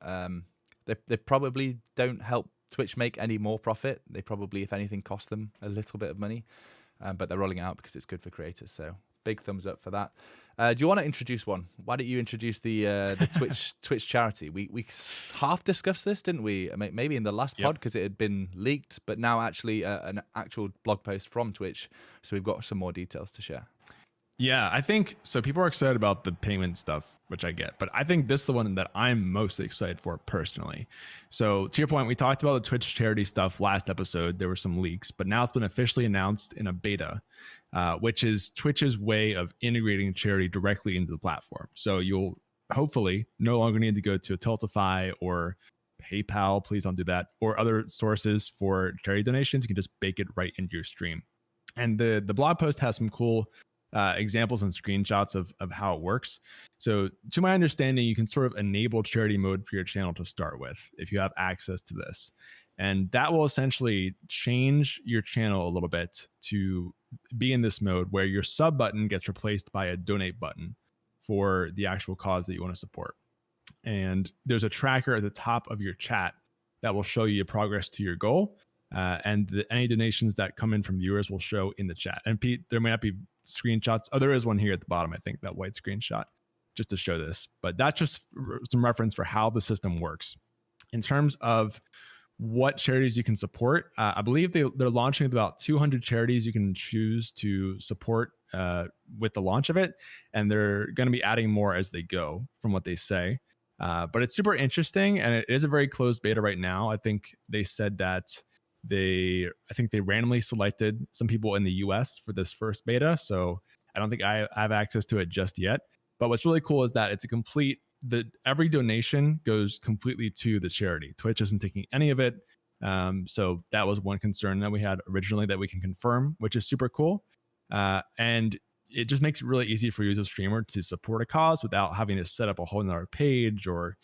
they probably don't help Twitch make any more profit. They probably, if anything, cost them a little bit of money, but they're rolling it out because it's good for creators. So big thumbs up for that. Do you want to introduce one? Why don't you introduce the Twitch charity? We half discussed this, didn't we? Maybe in the last pod because it had been leaked, but now actually an actual blog post from Twitch. So we've got some more details to share. Yeah, I think so. People are excited about the payment stuff, which I get, but I think this is the one that I'm most excited for personally. So to your point, we talked about the Twitch charity stuff last episode. There were some leaks, but now it's been officially announced in a beta, which is Twitch's way of integrating charity directly into the platform. So you'll hopefully no longer need to go to a Tiltify or PayPal, please don't do that, or other sources for charity donations. You can just bake it right into your stream. And the blog post has some cool examples and screenshots of how it works. So to my understanding, you can sort of enable charity mode for your channel to start with if you have access to this. And that will essentially change your channel a little bit to be in this mode where your sub button gets replaced by a donate button for the actual cause that you want to support. And there's a tracker at the top of your chat that will show you your progress to your goal. And any donations that come in from viewers will show in the chat. And Pete, there may not be screenshots. Oh, there is one here at the bottom, I think, that white screenshot, just to show this. But that's just some reference for how the system works. In terms of what charities you can support, I believe they're launching with about 200 charities you can choose to support with the launch of it. And they're going to be adding more as they go, from what they say. But it's super interesting, and it is a very closed beta right now. I think they said that they randomly selected some people in the US for this first beta. So I don't think I have access to it just yet. But what's really cool is that it's every donation goes completely to the charity. Twitch isn't taking any of it. So that was one concern that we had originally that we can confirm, which is super cool. And it just makes it really easy for you as a streamer to support a cause without having to set up a whole nother page or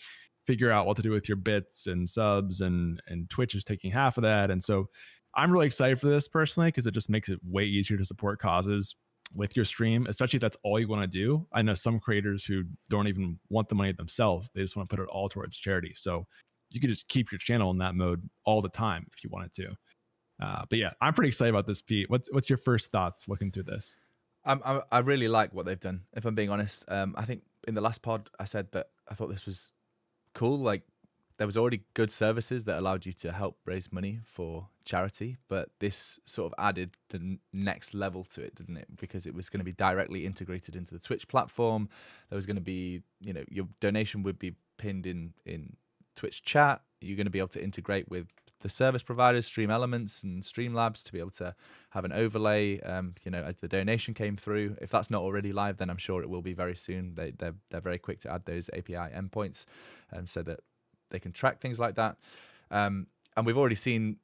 figure out what to do with your bits and subs, and Twitch is taking half of that. And so I'm really excited for this personally, because it just makes it way easier to support causes with your stream, especially if that's all you want to do. I know some creators who don't even want the money themselves. They just want to put it all towards charity. So you could just keep your channel in that mode all the time if you wanted to. But yeah, I'm pretty excited about this, Pete. What's your first thoughts looking through this? I really like what they've done, if I'm being honest. I think in the last pod I said that I thought this was cool. Like, there was already good services that allowed you to help raise money for charity, but this sort of added the next level to it, didn't it? Because it was going to be directly integrated into the Twitch platform. There was going to be, your donation would be pinned in Twitch chat. You're going to be able to integrate with the service providers, Stream Elements and Streamlabs, to be able to have an overlay, as the donation came through. If that's not already live, then I'm sure it will be very soon. They're very quick to add those API endpoints, so that they can track things like that. And we've already seen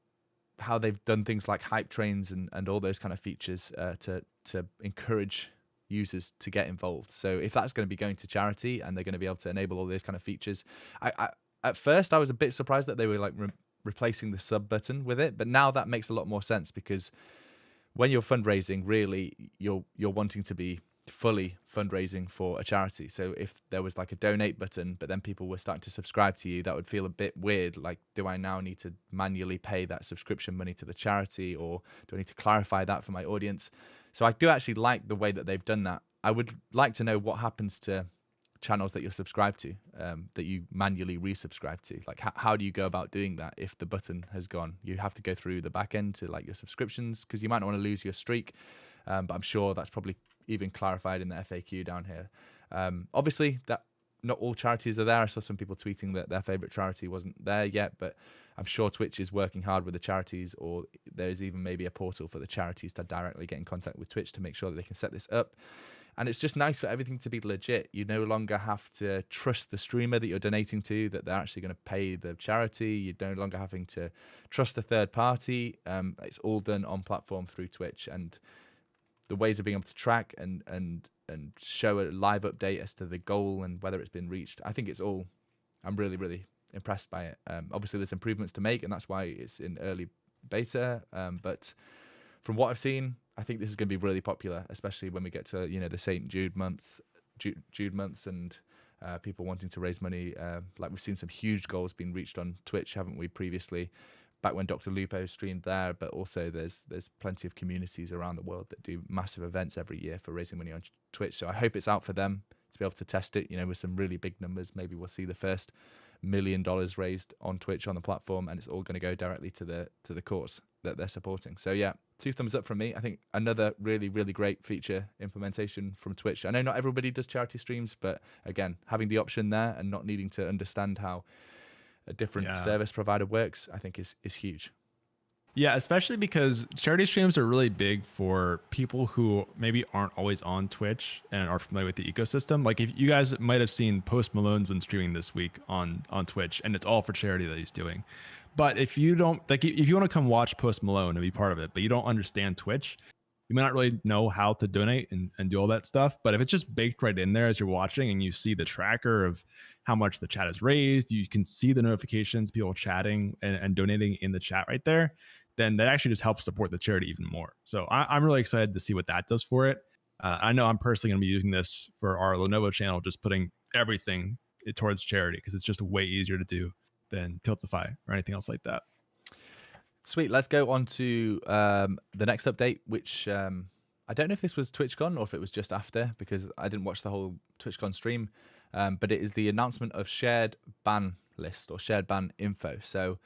how they've done things like hype trains and all those kind of features to encourage users to get involved. So if that's going to be going to charity and they're going to be able to enable all those kind of features, I at first I was a bit surprised that they were like replacing the sub button with it, but now that makes a lot more sense, because when you're fundraising, really you're wanting to be fully fundraising for a charity. So if there was like a donate button, but then people were starting to subscribe to you, that would feel a bit weird. Like, do I now need to manually pay that subscription money to the charity, or do I need to clarify that for my audience? So I do actually like the way that they've done that. I would like to know what happens to channels that you're subscribed to, that you manually resubscribe to. Like, how do you go about doing that if the button has gone? You have to go through the back end to like your subscriptions, because you might not want to lose your streak, but I'm sure that's probably even clarified in the FAQ down here. Obviously, that not all charities are there. I saw some people tweeting that their favorite charity wasn't there yet, but I'm sure Twitch is working hard with the charities, or there's even maybe a portal for the charities to directly get in contact with Twitch to make sure that they can set this up. And it's just nice for everything to be legit. You no longer have to trust the streamer that you're donating to, that they're actually going to pay the charity. You're no longer having to trust the third party. It's all done on platform through Twitch, and the ways of being able to track and show a live update as to the goal and whether it's been reached. I think I'm really, really impressed by it. Obviously there's improvements to make, and that's why it's in early beta. But from what I've seen, I think this is going to be really popular, especially when we get to, the St. Jude months, and people wanting to raise money. Like, we've seen some huge goals being reached on Twitch, haven't we, previously? Back when Dr. Lupo streamed there, but also there's plenty of communities around the world that do massive events every year for raising money on Twitch. So I hope it's out for them to be able to test it, with some really big numbers. Maybe we'll see the first $1 million raised on Twitch on the platform, and it's all going to go directly to the cause that they're supporting. So yeah, 2 thumbs up from me. I think another really, really great feature implementation from Twitch. I know not everybody does charity streams, but again, having the option there and not needing to understand how a different service provider works, I think is huge. Yeah, especially because charity streams are really big for people who maybe aren't always on Twitch and are familiar with the ecosystem. Like, if you guys might have seen Post Malone's been streaming this week on Twitch, and it's all for charity that he's doing. But if you don't, like, if you want to come watch Post Malone and be part of it, but you don't understand Twitch, you may not really know how to donate and do all that stuff. But if it's just baked right in there as you're watching, and you see the tracker of how much the chat is raised, you can see the notifications, people chatting and donating in the chat right there, then that actually just helps support the charity even more. So I'm really excited to see what that does for it. I know I'm personally going to be using this for our Lenovo channel, just putting everything towards charity, because it's just way easier to do than Tiltify or anything else like that. Sweet. Let's go on to the next update, which I don't know if this was TwitchCon or if it was just after, because I didn't watch the whole TwitchCon stream, but it is the announcement of shared ban list, or shared ban info. So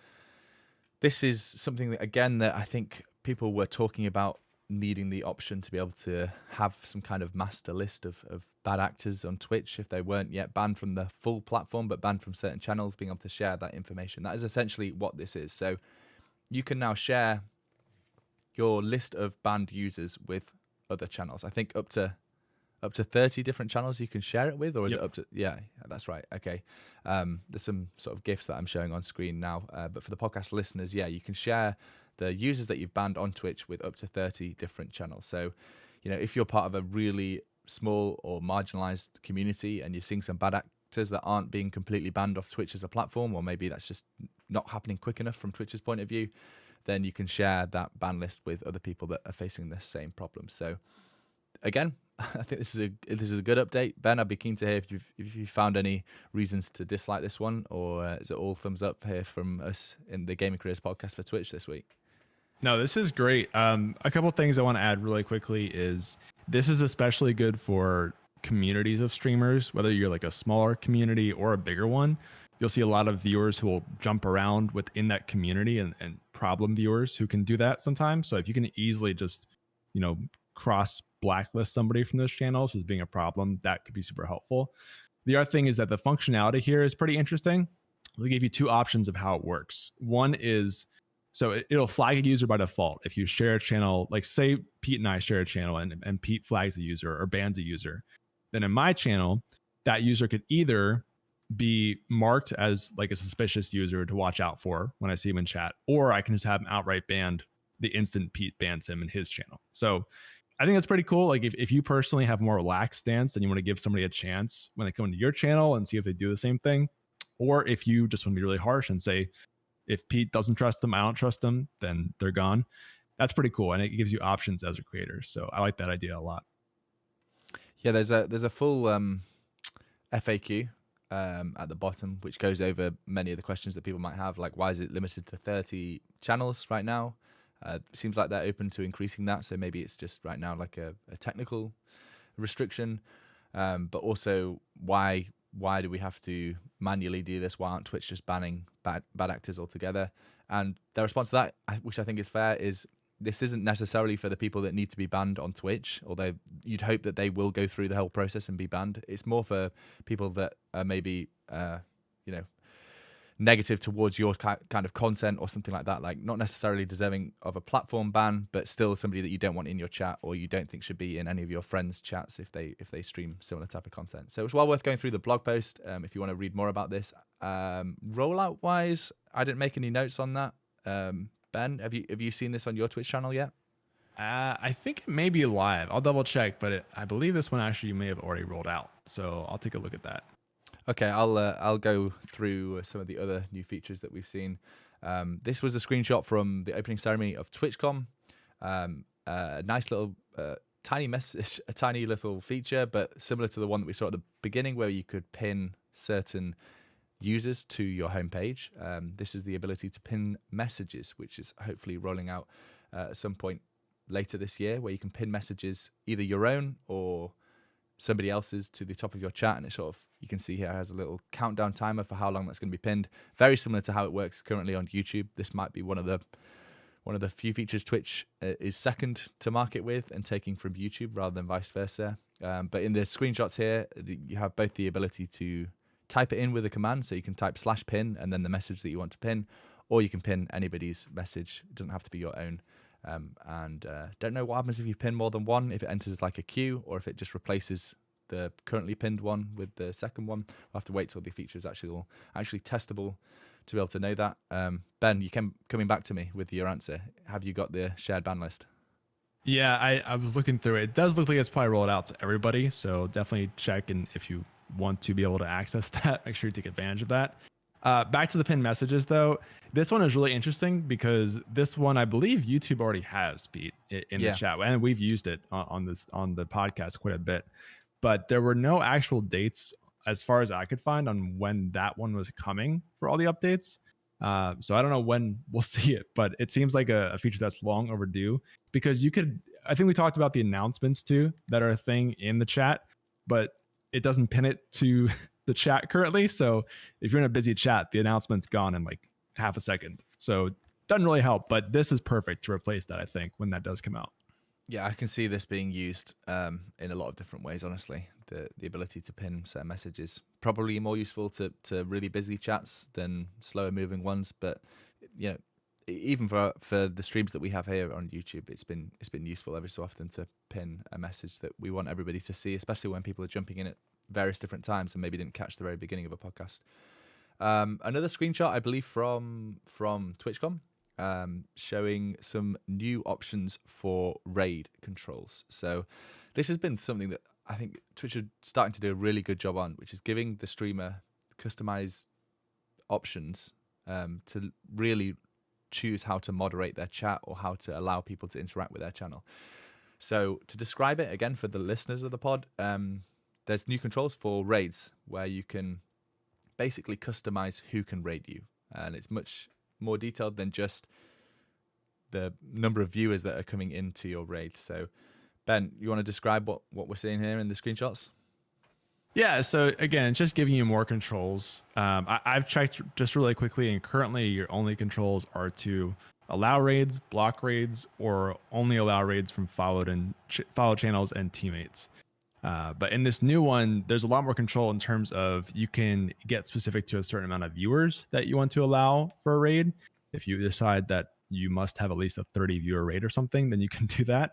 this is something that, again, that I think people were talking about needing the option to be able to have some kind of master list of bad actors on Twitch if they weren't yet banned from the full platform, but banned from certain channels, being able to share that information. That is essentially what this is. So you can now share your list of banned users with other channels. I think up to 30 different channels you can share it with, or is it up to, yeah, that's right. Okay. There's some sort of GIFs that I'm showing on screen now, but for the podcast listeners, yeah, you can share the users that you've banned on Twitch with up to 30 different channels. So, if you're part of a really small or marginalized community and you're seeing some bad actors that aren't being completely banned off Twitch as a platform, or maybe that's just not happening quick enough from Twitch's point of view, then you can share that ban list with other people that are facing the same problem. So again, I think this is a good update. Ben, I'd be keen to hear if you found any reasons to dislike this one, or is it all thumbs up here from us in the Gaming Careers podcast for Twitch this week? No, this is great. A couple of things I want to add really quickly is this is especially good for communities of streamers, whether you're like a smaller community or a bigger one. You'll see a lot of viewers who will jump around within that community and problem viewers who can do that sometimes. So if you can easily just, cross blacklist somebody from those channels as being a problem, that could be super helpful. The other thing is that the functionality here is pretty interesting. They give you two options of how it works. One is, so it'll flag a user by default. If you share a channel, like say Pete and I share a channel and Pete flags a user or bans a user, then in my channel, that user could either be marked as like a suspicious user to watch out for when I see him in chat, or I can just have him outright banned the instant Pete bans him in his channel. So I think that's pretty cool. Like if you personally have more relaxed stance and you want to give somebody a chance when they come into your channel and see if they do the same thing, or if you just want to be really harsh and say, if Pete doesn't trust them, I don't trust them, then they're gone. That's pretty cool. And it gives you options as a creator. So I like that idea a lot. Yeah, there's a full FAQ at the bottom, which goes over many of the questions that people might have, like why is it limited to 30 channels right now? Seems like they're open to increasing that, so maybe it's just right now like a technical restriction, but also why do we have to manually do this? Why aren't Twitch just banning bad actors altogether? And their response to that, which I think is fair, is this isn't necessarily for the people that need to be banned on Twitch, although you'd hope that they will go through the whole process and be banned. It's more for people that are maybe, negative towards your kind of content or something like that, like not necessarily deserving of a platform ban, but still somebody that you don't want in your chat or you don't think should be in any of your friends' chats if they stream similar type of content. So it's well worth going through the blog post if you want to read more about this. Rollout wise, I didn't make any notes on that. Ben, have you seen this on your Twitch channel yet? I think it may be live. I'll double check, but I believe this one actually may have already rolled out. So I'll take a look at that. Okay, I'll go through some of the other new features that we've seen. This was a screenshot from the opening ceremony of TwitchCon. A nice little tiny message, a tiny little feature, but similar to the one that we saw at the beginning, where you could pin certain users to your homepage. This is the ability to pin messages, which is hopefully rolling out at some point later this year, where you can pin messages, either your own or somebody else's, to the top of your chat, and it sort of, you can see here, has a little countdown timer for how long that's going to be pinned. Very similar to how it works currently on YouTube. This might be one of the few features Twitch is second to market with and taking from YouTube rather than vice versa. But in the screenshots here, you have both the ability to type it in with a command, so you can type /pin and then the message that you want to pin, or you can pin anybody's message. It doesn't have to be your own. Don't know what happens if you pin more than one, if it enters like a queue or if it just replaces the currently pinned one with the second one. We'll have to wait till the feature is actually testable to be able to know that. Ben, you coming back to me with your answer. Have you got the shared ban list? Yeah, I was looking through it. It does look like it's probably rolled out to everybody, so definitely check, and if you want to be able to access that, make sure you take advantage of that. Back to the pinned messages, though. This one is really interesting because this one, I believe YouTube already has, Pete, in the chat, and we've used it on the podcast quite a bit. But there were no actual dates, as far as I could find, on when that one was coming for all the updates. So I don't know when we'll see it, but it seems like a feature that's long overdue, because you could, I think we talked about the announcements too that are a thing in the chat, but it doesn't pin it to the chat currently. So if you're in a busy chat, the announcement's gone in like half a second. So it doesn't really help, but this is perfect to replace that, I think, when that does come out. Yeah, I can see this being used in a lot of different ways, honestly. The ability to pin certain messages, probably more useful to really busy chats than slower moving ones. But even for the streams that we have here on YouTube, it's been useful every so often to pin a message that we want everybody to see, especially when people are jumping in at various different times and maybe didn't catch the very beginning of a podcast. Another screenshot, I believe, from TwitchCon, showing some new options for raid controls. So this has been something that I think Twitch are starting to do a really good job on, which is giving the streamer customized options to really choose how to moderate their chat or how to allow people to interact with their channel. So to describe it again for the listeners of the pod, there's new controls for raids where you can basically customize who can raid you, and it's much more detailed than just the number of viewers that are coming into your raid. So Ben, you want to describe what we're seeing here in the screenshots? Yeah, so again, it's just giving you more controls. I've checked just really quickly, and currently your only controls are to allow raids, block raids, or only allow raids from followed channels and teammates. But in this new one, there's a lot more control in terms of you can get specific to a certain amount of viewers that you want to allow for a raid. If you decide that you must have at least a 30 viewer raid or something, then you can do that.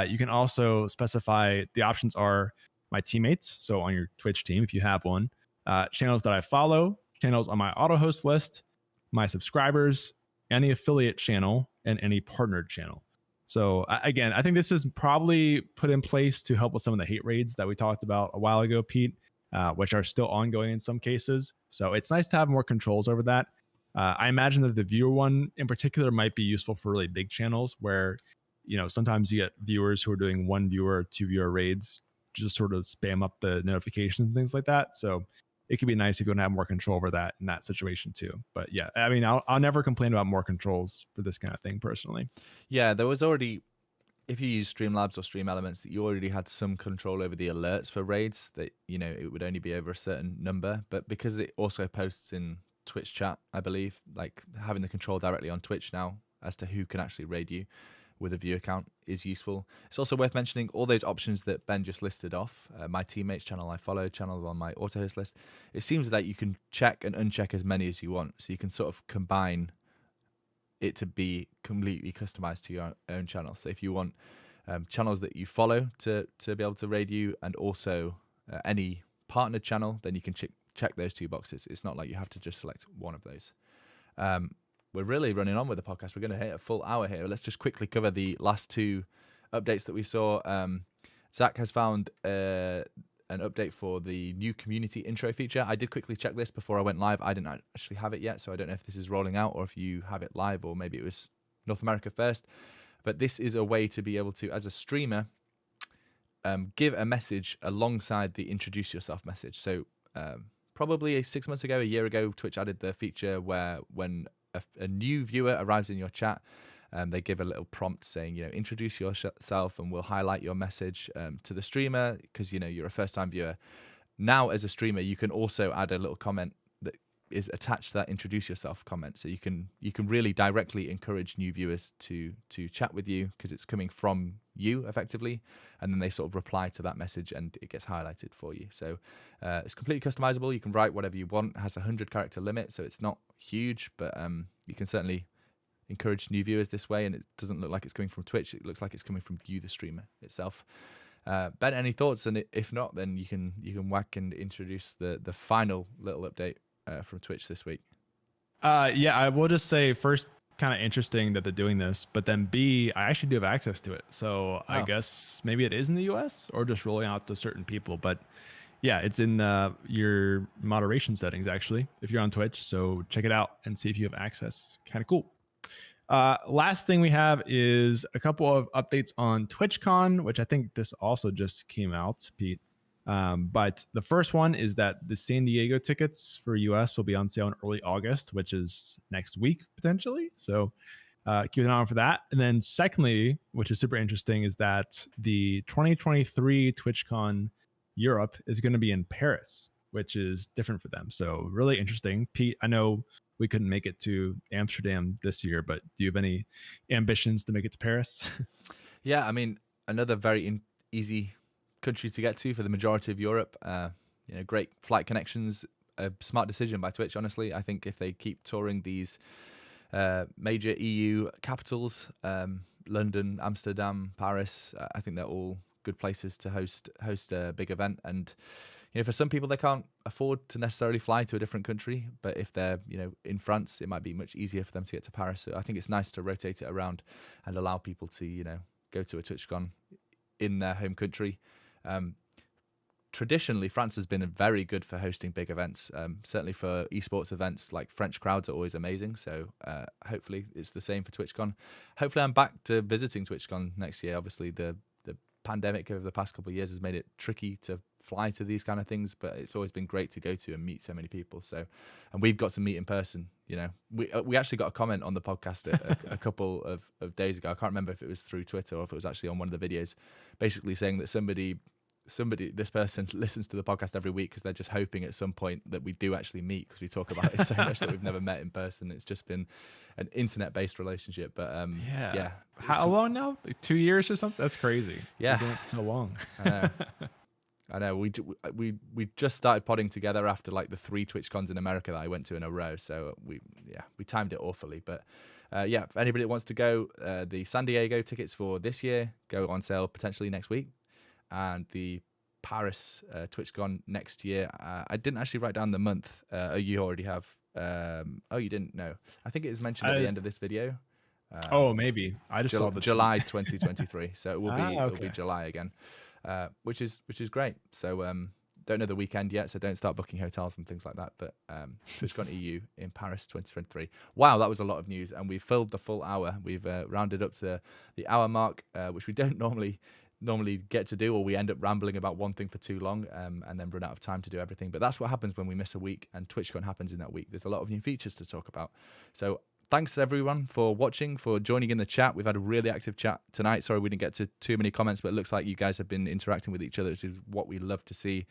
You can also specify, the options are my teammates, so on your Twitch team, if you have one, channels that I follow, channels on my auto host list, my subscribers, any affiliate channel, and any partnered channel. So again, I think this is probably put in place to help with some of the hate raids that we talked about a while ago, Pete, which are still ongoing in some cases. So it's nice to have more controls over that. I imagine that the viewer one in particular might be useful for really big channels where, sometimes you get viewers who are doing 1 viewer, 2 viewer raids, just sort of spam up the notifications and things like that. So it could be nice if you want to have more control over that in that situation too. But yeah, I mean, I'll never complain about more controls for this kind of thing personally. Yeah, there was already, if you use Streamlabs or Stream Elements, you already had some control over the alerts for raids that, it would only be over a certain number. But because it also posts in Twitch chat, I believe, like having the control directly on Twitch now as to who can actually raid you with a view account is useful. It's also worth mentioning all those options that Ben just listed off, my teammates channel I follow, channel on my auto host list. It seems that you can check and uncheck as many as you want. So you can sort of combine it to be completely customized to your own channel. So if you want channels that you follow to be able to raid you, and also any partnered channel, then you can check those 2 boxes. It's not like you have to just select one of those. We're really running on with the podcast. We're going to hit a full hour here. Let's just quickly cover the last 2 updates that we saw. Zach has found an update for the new community intro feature. I did quickly check this before I went live. I didn't actually have it yet, so I don't know if this is rolling out or if you have it live, or maybe it was North America first. But this is a way to be able to, as a streamer, give a message alongside the introduce yourself message. So probably 6 months ago, a year ago, Twitch added the feature where when a new viewer arrives in your chat, they give a little prompt saying, introduce yourself, and we'll highlight your message to the streamer because, you're a first-time viewer. Now, as a streamer, you can also add a little comment that is attached to that introduce yourself comment. So you can really directly encourage new viewers to chat with you because it's coming from you effectively, and then they sort of reply to that message and it gets highlighted for you. So it's completely customizable. You can write whatever you want. It has a 100-character limit, so it's not huge, but you can certainly encourage new viewers this way, and it doesn't look like it's coming from Twitch. It looks like it's coming from you, the streamer itself. Ben, any thoughts? And if not, then you can whack and introduce the final little update from Twitch this week. Yeah, I will just say first, kind of interesting that they're doing this, but then B, I actually do have access to it. So I guess maybe it is in the US or just rolling out to certain people. But yeah, it's in your moderation settings, actually, if you're on Twitch. So check it out and see if you have access. Kind of cool. Last thing we have is a couple of updates on TwitchCon, which I think this also just came out, Pete. But the first one is that the San Diego tickets for US will be on sale in early August, which is next week, potentially. So keep an eye on for that. And then secondly, which is super interesting, is that the 2023 TwitchCon Europe is going to be in Paris, which is different for them. So really interesting. Pete, I know we couldn't make it to Amsterdam this year, but do you have any ambitions to make it to Paris? Yeah, I mean, another very easy country to get to for the majority of Europe. Great flight connections, a smart decision by Twitch, honestly. I think if they keep touring these major EU capitals, London, Amsterdam, Paris, I think they're all good places to host a big event. And for some people, they can't afford to necessarily fly to a different country, but if they're in France, it might be much easier for them to get to Paris. So I think it's nice to rotate it around and allow people to go to a TwitchCon in their home country. Traditionally, France has been very good for hosting big events. Certainly for esports events, like French crowds are always amazing. So hopefully it's the same for TwitchCon. Hopefully I'm back to visiting TwitchCon next year. Obviously the pandemic over the past couple of years has made it tricky to fly to these kind of things, but it's always been great to go to and meet so many people. So, and we've got to meet in person. You know, we actually got a comment on the podcast a couple of days ago. I can't remember if it was through Twitter or if it was actually on one of the videos, basically saying that this person listens to the podcast every week because they're just hoping at some point that we do actually meet, because we talk about it so much that we've never met in person. It's just been an internet-based relationship. But yeah. How long now? Like 2 years or something? That's crazy. Yeah, we're doing it for so long. I know. We just started podding together after like the 3 TwitchCons in America that I went to in a row. So we timed it awfully. But if anybody that wants to go, the San Diego tickets for this year go on sale potentially next week, and the Paris TwitchCon next year. I didn't actually write down the month. You already have. You didn't know. I think it is mentioned at the end of this video. Maybe I just saw the July 2023. So it will be okay. it'll be July again. Which is great. So don't know the weekend yet, so don't start booking hotels and things like that. But TwitchCon EU in Paris 2023. Wow, that was a lot of news, and we filled the full hour. We've rounded up to the hour mark, which we don't normally get to do, or we end up rambling about one thing for too long and then run out of time to do everything. But that's what happens when we miss a week, and TwitchCon happens in that week. There's a lot of new features to talk about. So thanks everyone for watching, for joining in the chat. We've had a really active chat tonight. Sorry we didn't get to too many comments, but it looks like you guys have been interacting with each other, which is what we love to see.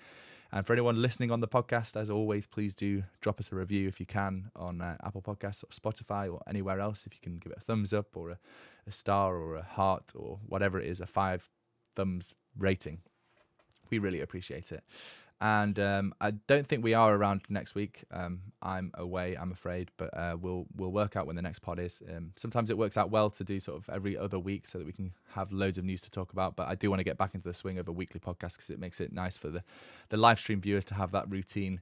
And for anyone listening on the podcast, as always, please do drop us a review if you can on Apple Podcasts or Spotify or anywhere else. If you can give it a thumbs up or a star or a heart or whatever it is, a 5 thumbs rating. We really appreciate it. And I don't think we are around next week. I'm away, I'm afraid, but we'll work out when the next pod is. Sometimes it works out well to do sort of every other week so that we can have loads of news to talk about. But I do want to get back into the swing of a weekly podcast because it makes it nice for the live stream viewers to have that routine.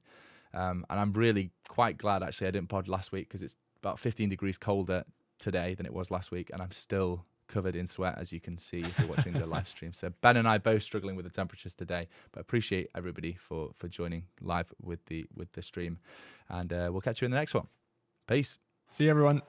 And I'm really quite glad, actually, I didn't pod last week because it's about 15 degrees colder today than it was last week. And I'm still covered in sweat, as you can see if you're watching the live stream. So Ben and I both struggling with the temperatures today, but appreciate everybody for joining live with the stream, and we'll catch you in the next one. Peace. See you, everyone.